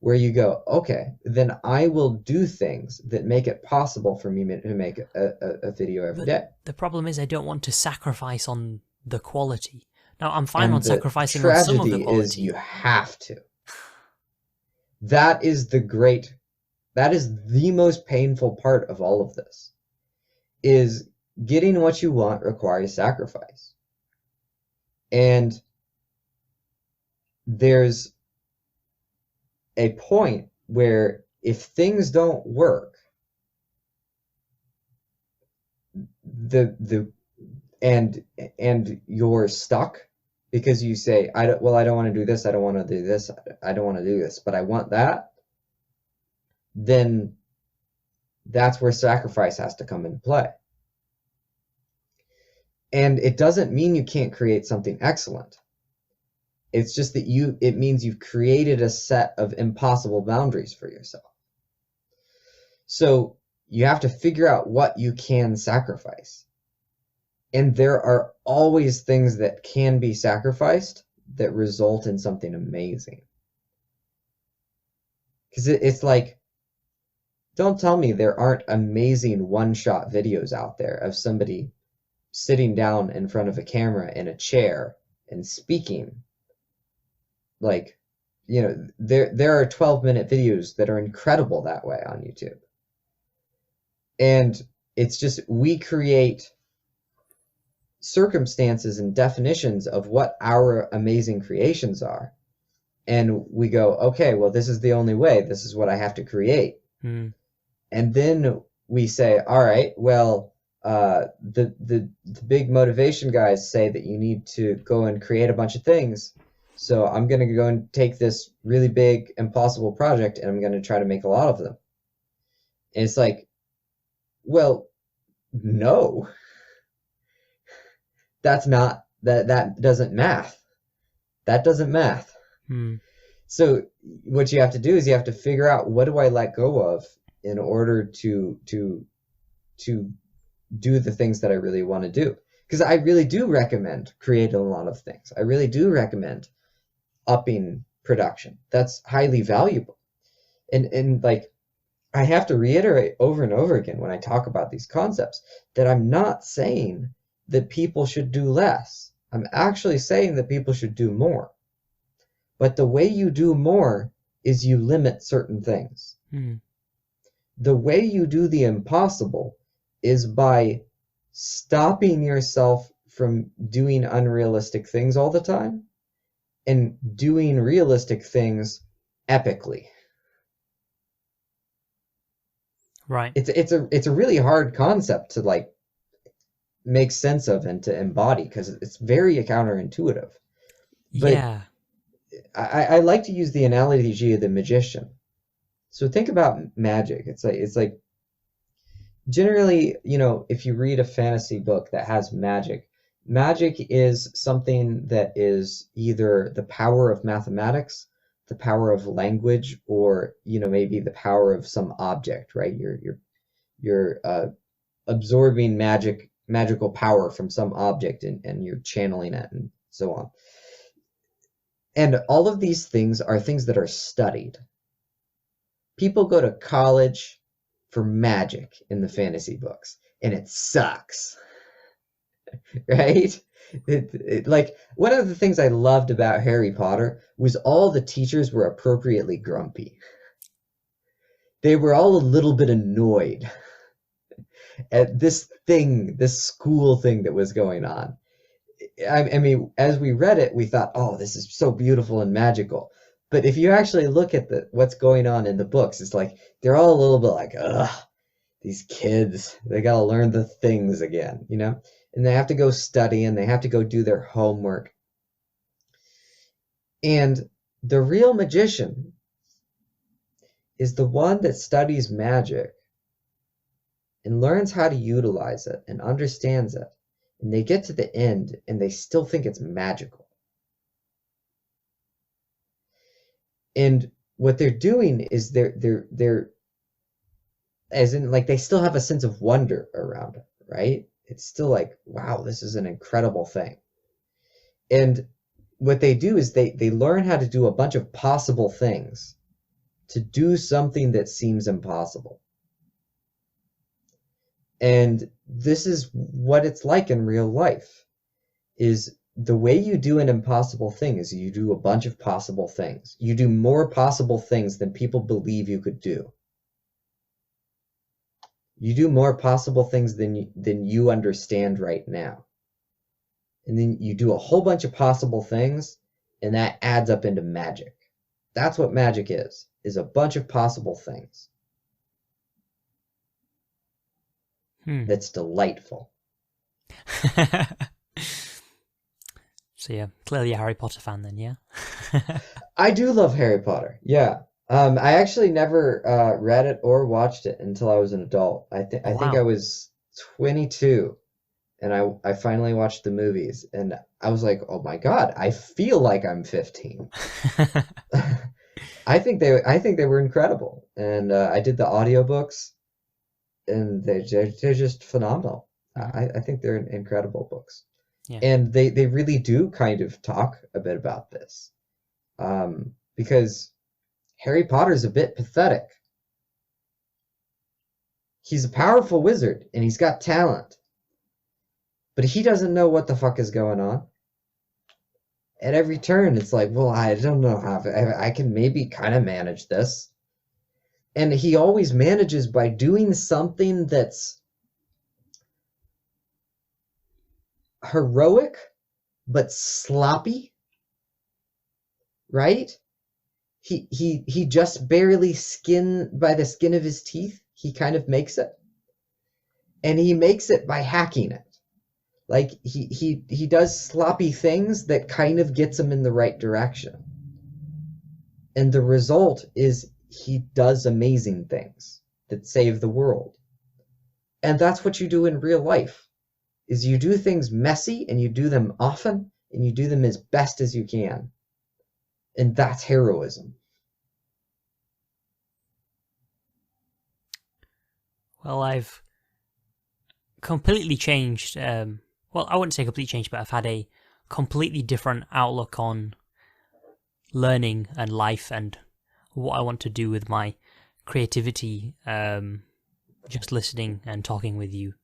Where you go, okay, then I will do things that make it possible for me to make a video every day. The problem is I don't want to sacrifice on the quality. Now, I'm fine on sacrificing on some of the quality. Tragedy is you have to. That is the most painful part of all of this. Is getting what you want requires sacrifice. And there's a point where if things don't work, and you're stuck because you say, I don't want to do this, I don't want to do this, I don't want to do this, but I want that, then that's where sacrifice has to come into play. And it doesn't mean you can't create something excellent. It's just that it means you've created a set of impossible boundaries for yourself. So you have to figure out what you can sacrifice. And there are always things that can be sacrificed that result in something amazing. Because it's like, don't tell me there aren't amazing one-shot videos out there of somebody sitting down in front of a camera in a chair and speaking. Like, you know, there are 12-minute videos that are incredible that way on YouTube. And it's just, we create circumstances and definitions of what our amazing creations are. And we go, okay, well, this is the only way. This is what I have to create. And then we say, all right, well, the big motivation guys say that you need to go and create a bunch of things. So I'm going to go and take this really big, impossible project, and I'm going to try to make a lot of them. And it's like, well, no. That's not, that doesn't math. That doesn't math. So what you have to do is you have to figure out, what do I let go of in order to do the things that I really want to do? Because I really do recommend creating a lot of things. I really do recommend upping production. That's highly valuable. And like, I have to reiterate over and over again when I talk about these concepts that I'm not saying that people should do less. I'm actually saying that people should do more. But the way you do more is you limit certain things. Hmm. The way you do the impossible is by stopping yourself from doing unrealistic things all the time and doing realistic things epically. Right. It's a really hard concept to like make sense of and to embody because it's very counterintuitive. But Yeah. I like to use the analogy of the magician. So think about magic. It's like generally, if you read a fantasy book that has magic, magic is something that is either the power of mathematics, the power of language, or maybe the power of some object, right? You're absorbing magical power from some object and you're channeling it and so on. And all of these things are things that are studied. People go to college for magic in the fantasy books, and it sucks, right? Like, one of the things I loved about Harry Potter was all the teachers were appropriately grumpy. They were all a little bit annoyed at this school thing that was going on. I mean, as we read it, we thought, "Oh, this is so beautiful and magical." But if you actually look at what's going on in the books, it's like they're all a little bit like, "Ugh, these kids, they gotta learn the things again," And they have to go study and they have to go do their homework. And the real magician is the one that studies magic and learns how to utilize it and understands it. And they get to the end and they still think it's magical. And what they're doing is they're as in like they still have a sense of wonder around it, right? It's still like, wow, this is an incredible thing. And what they do is they learn how to do a bunch of possible things to do something that seems impossible. And this is what it's like in real life, is the way you do an impossible thing is you do a bunch of possible things. You do more possible things than people believe you could do. You do more possible things than you understand right now. And then you do a whole bunch of possible things, and that adds up into magic. That's what magic is a bunch of possible things. That's delightful. So yeah, clearly a Harry Potter fan then, yeah? I do love Harry Potter, yeah. I actually never read it or watched it until I was an adult. I think I was 22, and I finally watched the movies, and I was like, oh my God, I feel like I'm 15. I think they were incredible, and I did the audiobooks, and they're just phenomenal. I think they're incredible books. Yeah. And they really do kind of talk a bit about this, because Harry Potter's a bit pathetic. He's a powerful wizard, and he's got talent, but he doesn't know what the fuck is going on. At every turn, it's like, well, I don't know how I can maybe kind of manage this. And he always manages by doing something that's heroic but sloppy, right? He just barely by the skin of his teeth, he kind of makes it. And he makes it by hacking it. Like he does sloppy things that kind of gets him in the right direction. And the result is he does amazing things that save the world. And that's what you do in real life, is you do things messy, and you do them often, and you do them as best as you can. And that's heroism. Well, I've completely changed, well, I wouldn't say completely changed, but I've had a completely different outlook on learning and life and what I want to do with my creativity, just listening and talking with you.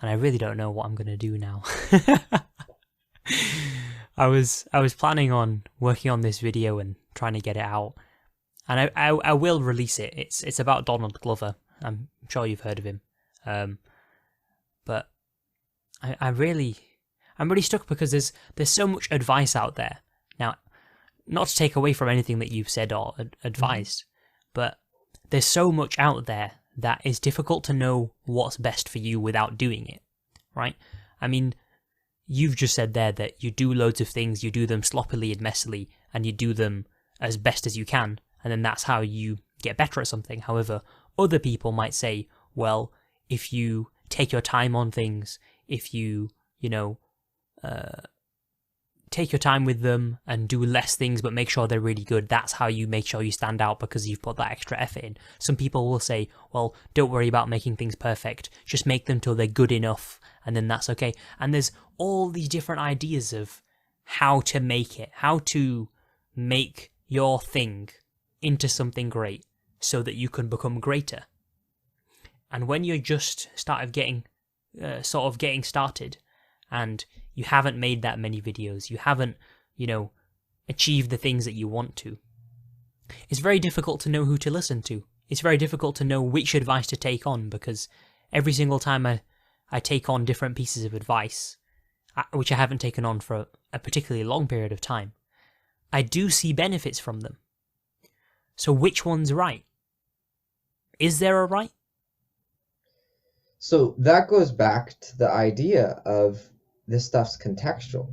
And I really don't know what I'm going to do now. I was planning on working on this video and trying to get it out, and I will release it. It's about Donald Glover. I'm sure you've heard of him, but I'm really stuck because there's so much advice out there now. Not to take away from anything that you've said or advised, but there's so much out there that is difficult to know what's best for you without doing it, right? I mean, you've just said there that you do loads of things, you do them sloppily and messily, and you do them as best as you can, and then that's how you get better at something. However, other people might say, well, if you take your time on things, if you take your time with them and do less things but make sure they're really good, that's how you make sure you stand out because you've put that extra effort in. Some people will say, well, don't worry about making things perfect, just make them till they're good enough and then that's okay. And there's all these different ideas of how to make it, how to make your thing into something great so that you can become greater. And when you're just getting started, and you haven't made that many videos, you haven't, achieved the things that you want to, it's very difficult to know who to listen to. It's very difficult to know which advice to take on, because every single time I take on different pieces of advice, which I haven't taken on for a particularly long period of time, I do see benefits from them. So which one's right? Is there a right? So that goes back to the idea of this stuff's contextual.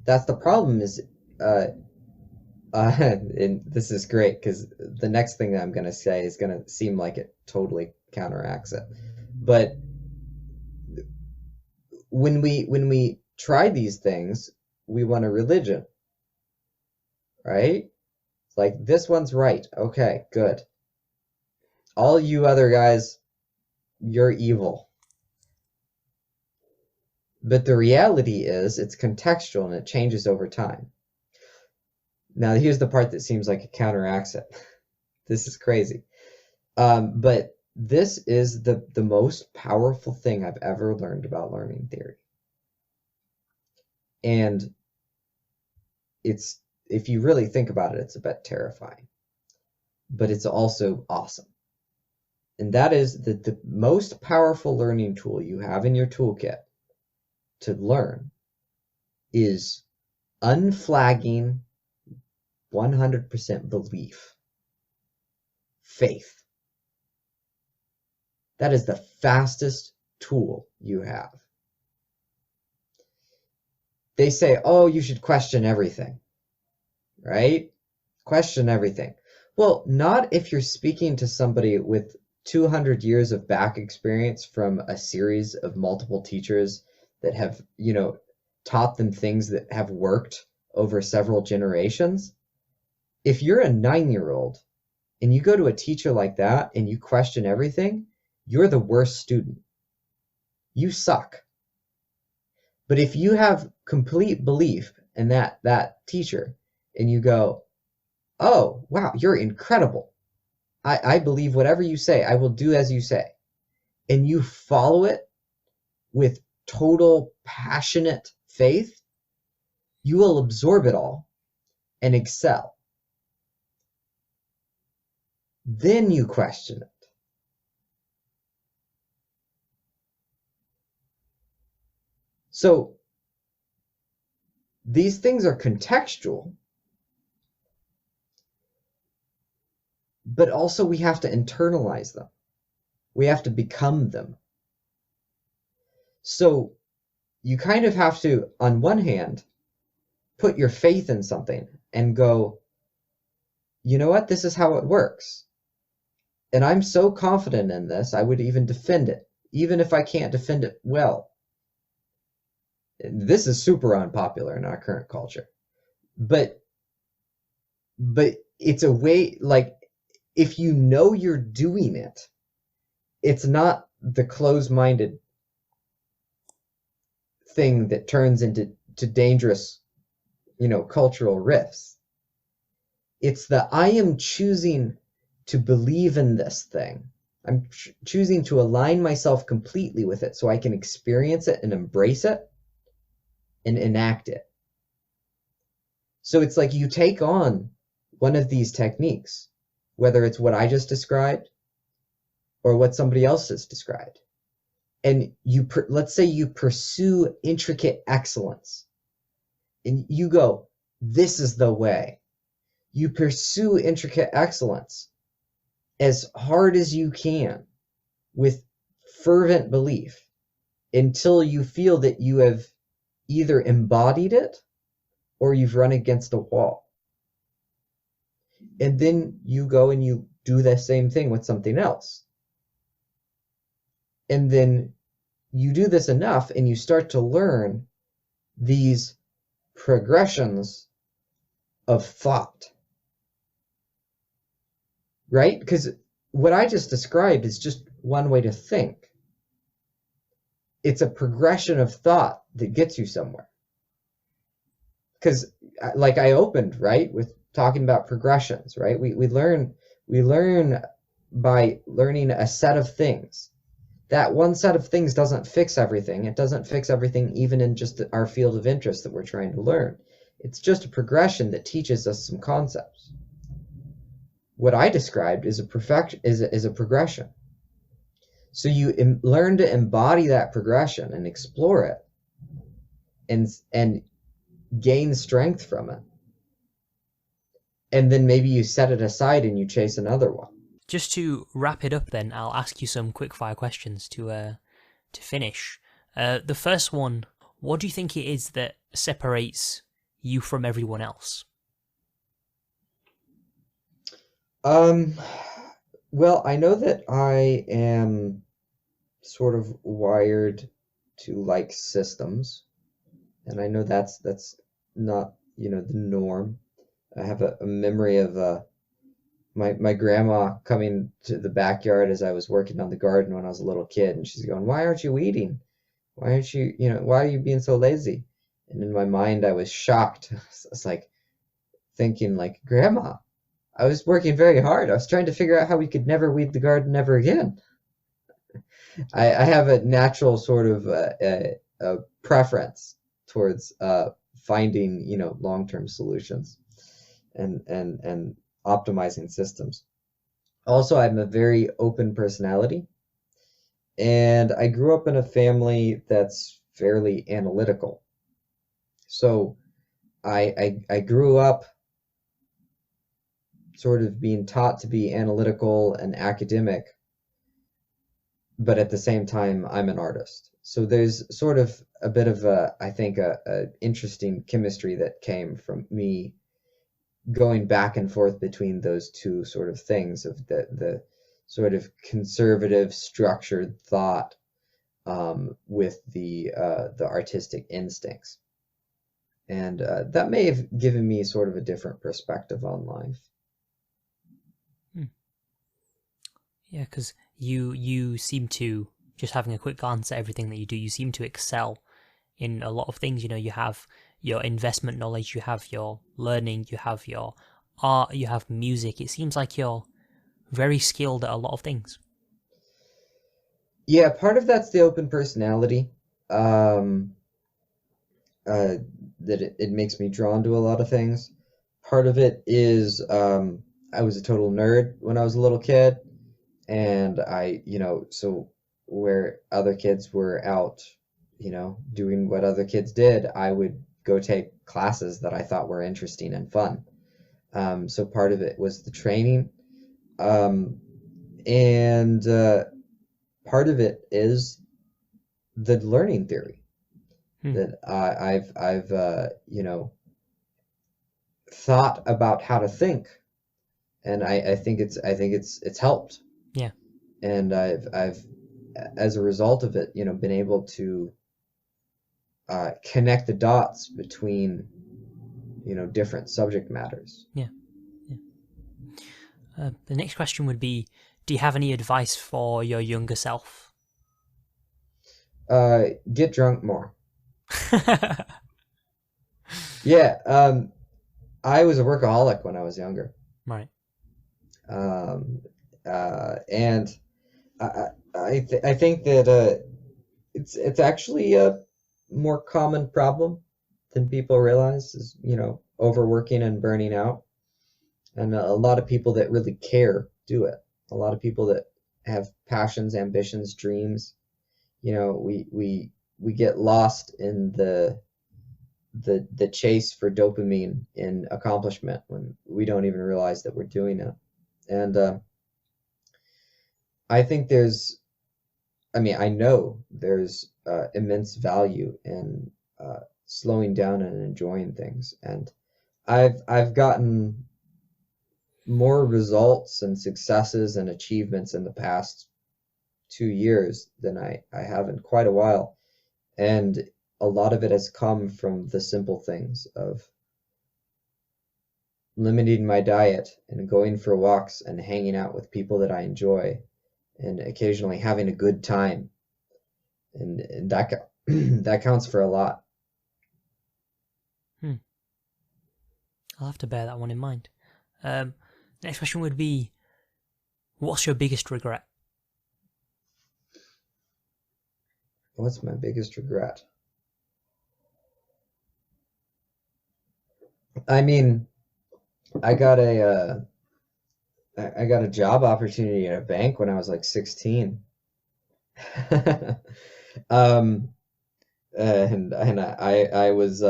That's the problem is, and this is great because the next thing that I'm going to say is going to seem like it totally counteracts it. But when we try these things, we want a religion, right? It's like, this one's right. Okay, good. All you other guys, you're evil. But the reality is it's contextual and it changes over time. Now, here's the part that seems like it counteracts it. This is crazy. But this is the most powerful thing I've ever learned about learning theory. And if you really think about it, it's a bit terrifying. But it's also awesome. And that is that the most powerful learning tool you have in your toolkit to learn is unflagging 100% belief, faith. That is the fastest tool you have. They say, oh, you should question everything, right? Question everything. Well, not if you're speaking to somebody with 200 years of back experience from a series of multiple teachers that have, taught them things that have worked over several generations. If you're a 9-year-old and you go to a teacher like that and you question everything, you're the worst student. You suck. But if you have complete belief in that teacher and you go, oh, wow, you're incredible. I believe whatever you say, I will do as you say. And you follow it with total passionate faith, you will absorb it all and excel. Then you question it. So these things are contextual, but also we have to internalize them. We have to become them. So you kind of have to, on one hand, put your faith in something and go, you know what, this is how it works. And I'm so confident in this, I would even defend it, even if I can't defend it well. This is super unpopular in our current culture. But it's a way, like, if you know you're doing it, it's not the closed-minded thing that turns into dangerous, cultural rifts. It's that I am choosing to believe in this thing. I'm choosing to align myself completely with it so I can experience it and embrace it and enact it. So it's like you take on one of these techniques, whether it's what I just described or what somebody else has described, and let's say you pursue intricate excellence, and you go, this is the way. You pursue intricate excellence as hard as you can with fervent belief until you feel that you have either embodied it or you've run against a wall. And then you go and you do the same thing with something else. And then you do this enough and you start to learn these progressions of thought. Right? Because what I just described is just one way to think. It's a progression of thought that gets you somewhere. Because like I opened, right, with talking about progressions, right? We learn by learning a set of things. That one set of things doesn't fix everything. It doesn't fix everything even in just our field of interest that we're trying to learn. It's just a progression that teaches us some concepts. What I described is a progression. So you learn to embody that progression and explore it and gain strength from it. And then maybe you set it aside and you chase another one. Just to wrap it up then, I'll ask you some quick-fire questions to finish. The first one, what do you think it is that separates you from everyone else? Well, I know that I am sort of wired to like systems, and I know that's not, the norm. I have a memory of my grandma coming to the backyard as I was working on the garden when I was a little kid, and she's going, "Why aren't you eating? Why aren't you, why are you being so lazy?" And in my mind, I was shocked. I was like thinking, like, Grandma, I was working very hard. I was trying to figure out how we could never weed the garden ever again. I have a natural sort of a preference towards finding, long-term solutions and optimizing systems. Also, I'm a very open personality, and I grew up in a family that's fairly analytical. So I grew up sort of being taught to be analytical and academic, but at the same time, I'm an artist. So there's sort of a bit of I think a interesting chemistry that came from me going back and forth between those two sort of things of the sort of conservative structured thought with the artistic instincts. And that may have given me sort of a different perspective on life. Yeah, because you seem to, just having a quick glance at everything that you do, you seem to excel in a lot of things. You have your investment knowledge, you have your learning, you have your art, you have music. It seems like you're very skilled at a lot of things. Yeah, part of that's the open personality. That it makes me drawn to a lot of things. Part of it is I was a total nerd when I was a little kid, and so where other kids were out, doing what other kids did, I would go take classes that I thought were interesting and fun. So part of it was the training, and part of it is the learning theory that I've thought about how to think, and I think it's helped. Yeah. And I've as a result of it, been able to connect the dots between different subject matters. Yeah. The next question would be, do you have any advice for your younger self? Get drunk more. Yeah. I was a workaholic when I was younger. Right. Um, and I think that it's actually a more common problem than people realize is, overworking and burning out. And a lot of people that really care do it. A lot of people that have passions, ambitions, dreams, we get lost in the chase for dopamine in accomplishment when we don't even realize that we're doing it. And I think I know there's immense value in slowing down and enjoying things. And I've gotten more results and successes and achievements in the past 2 years than I have in quite a while. And a lot of it has come from the simple things of limiting my diet and going for walks and hanging out with people that I enjoy and occasionally having a good time. And that that counts for a lot. I'll have to bear that one in mind. Next question would be, what's your biggest regret? What's my biggest regret? I mean, I got a I got a job opportunity at a bank when I was like 16. um, and I was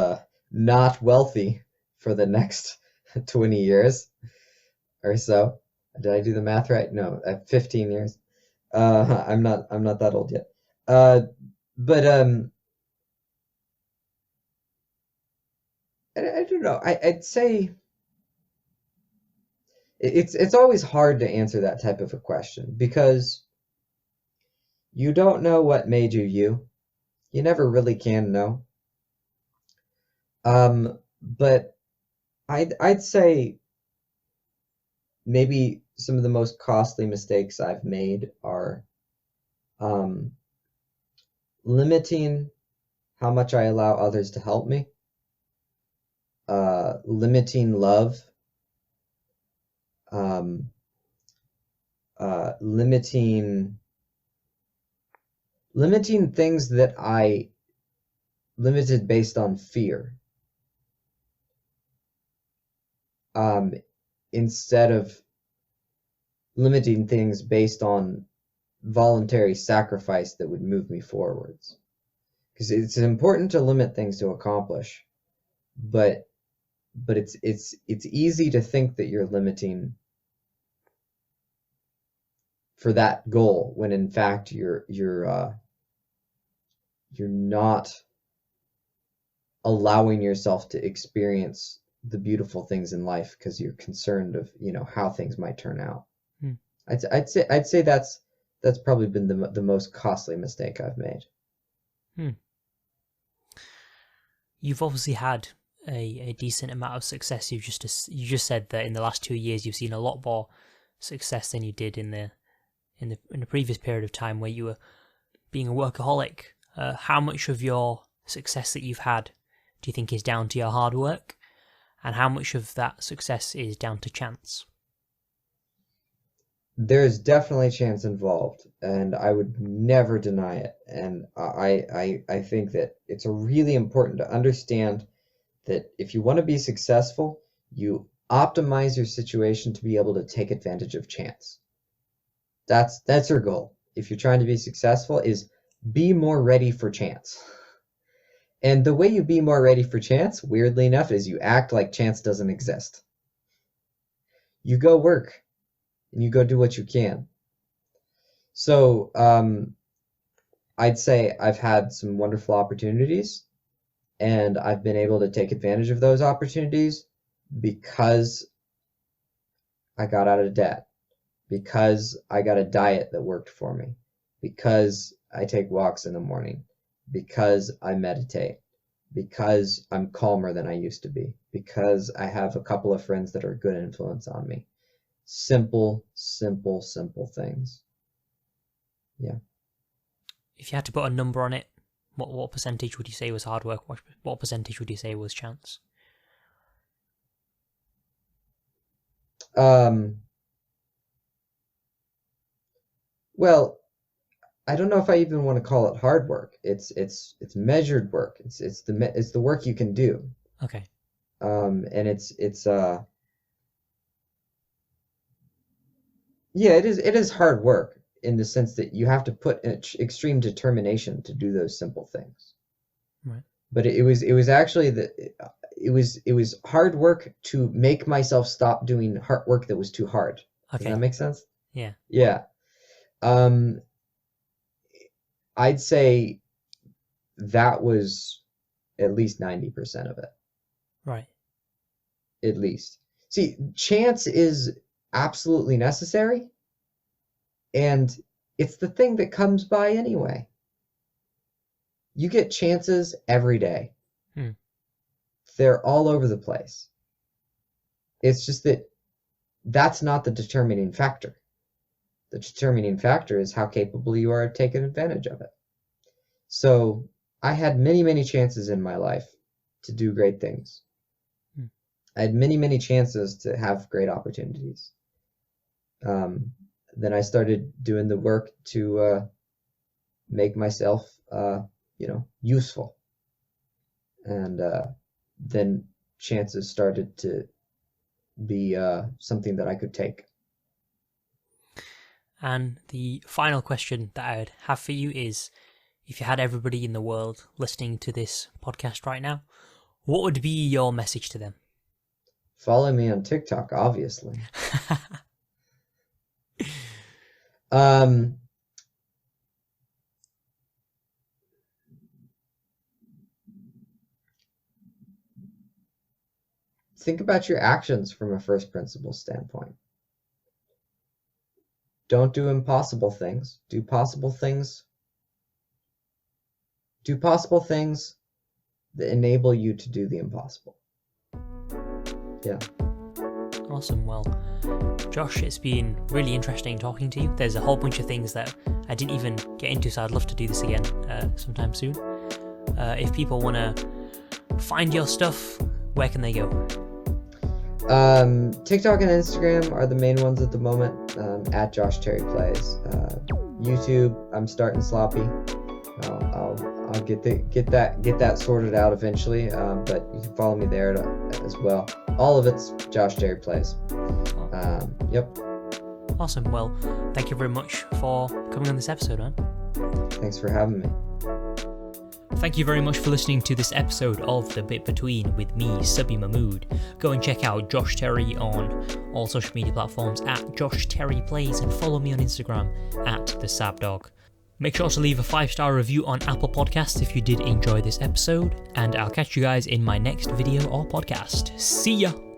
not wealthy for the next 20 years or so. Did I do the math right? No, 15 years. I'm not that old yet. But I don't know. I'd say it's always hard to answer that type of a question because you don't know what made you you. You never really can know. But I'd say maybe some of the most costly mistakes I've made are um, limiting how much I allow others to help me, limiting love, limiting things that I limited based on fear, instead of limiting things based on voluntary sacrifice that would move me forwards. Because it's important to limit things to accomplish, but it's easy to think that you're limiting for that goal when in fact you're not allowing yourself to experience the beautiful things in life because you're concerned of how things might turn out. I'd say that's probably been the most costly mistake I've made. You've obviously had a decent amount of success. You just said that in the last 2 years you've seen a lot more success than you did in the previous period of time where you were being a workaholic. How much of your success that you've had do you think is down to your hard work, and how much of that success is down to chance? There's definitely chance involved, and I would never deny it. And I think that it's really important to understand that if you want to be successful, you optimize your situation to be able to take advantage of chance. That's your goal. If you're trying to be successful, is be more ready for chance. And the way you be more ready for chance, weirdly enough, is you act like chance doesn't exist. You go work and you go do what you can. So I'd say I've had some wonderful opportunities, and I've been able to take advantage of those opportunities because I got out of debt, because I got a diet that worked for me, because I take walks in the morning, because I meditate, because I'm calmer than I used to be, because I have a couple of friends that are a good influence on me. Simple, simple, simple things. Yeah. If you had to put a number on it, what percentage would you say was hard work? What percentage would you say was chance? Well, I don't know if I even want to call it hard work. It's measured work. It's the work you can do. Okay. And yeah, it is hard work in the sense that you have to put extreme determination to do those simple things. Right. But it was actually it was hard work to make myself stop doing hard work that was too hard. Does Okay. that make sense? Yeah. Yeah. I'd say that was at least 90% of it. Right. At least. See, chance is absolutely necessary, and it's the thing that comes by anyway. You get chances every day. They're all over the place. It's just that that's not the determining factor. The determining factor is how capable you are of taking advantage of it. So I had many, many chances in my life to do great things. I had many, many chances to have great opportunities. Then I started doing the work to make myself, useful. And then chances started to be something that I could take. And the final question that I would have for you is, if you had everybody in the world listening to this podcast right now, what would be your message to them? Follow me on TikTok, obviously. Think about your actions from a first principle standpoint. Don't do impossible things. Do possible things. Do possible things that enable you to do the impossible. Yeah. Awesome. Well, Josh, it's been really interesting talking to you. There's a whole bunch of things that I didn't even get into, so I'd love to do this again sometime soon. If people want to find your stuff, where can they go? TikTok and Instagram are the main ones at the moment. At Josh Terry Plays. YouTube, I'm starting sloppy. I'll get that sorted out eventually. But you can follow me there as well. All of it's Josh Terry Plays. Yep. Awesome. Well, thank you very much for coming on this episode, man. Thanks for having me. Thank you very much for listening to this episode of The Bit Between with me, Subby Mahmood. Go and check out Josh Terry on all social media platforms at Josh Terry Plays, and follow me on Instagram at TheSabDog. Make sure to leave a 5-star review on Apple Podcasts if you did enjoy this episode, and I'll catch you guys in my next video or podcast. See ya!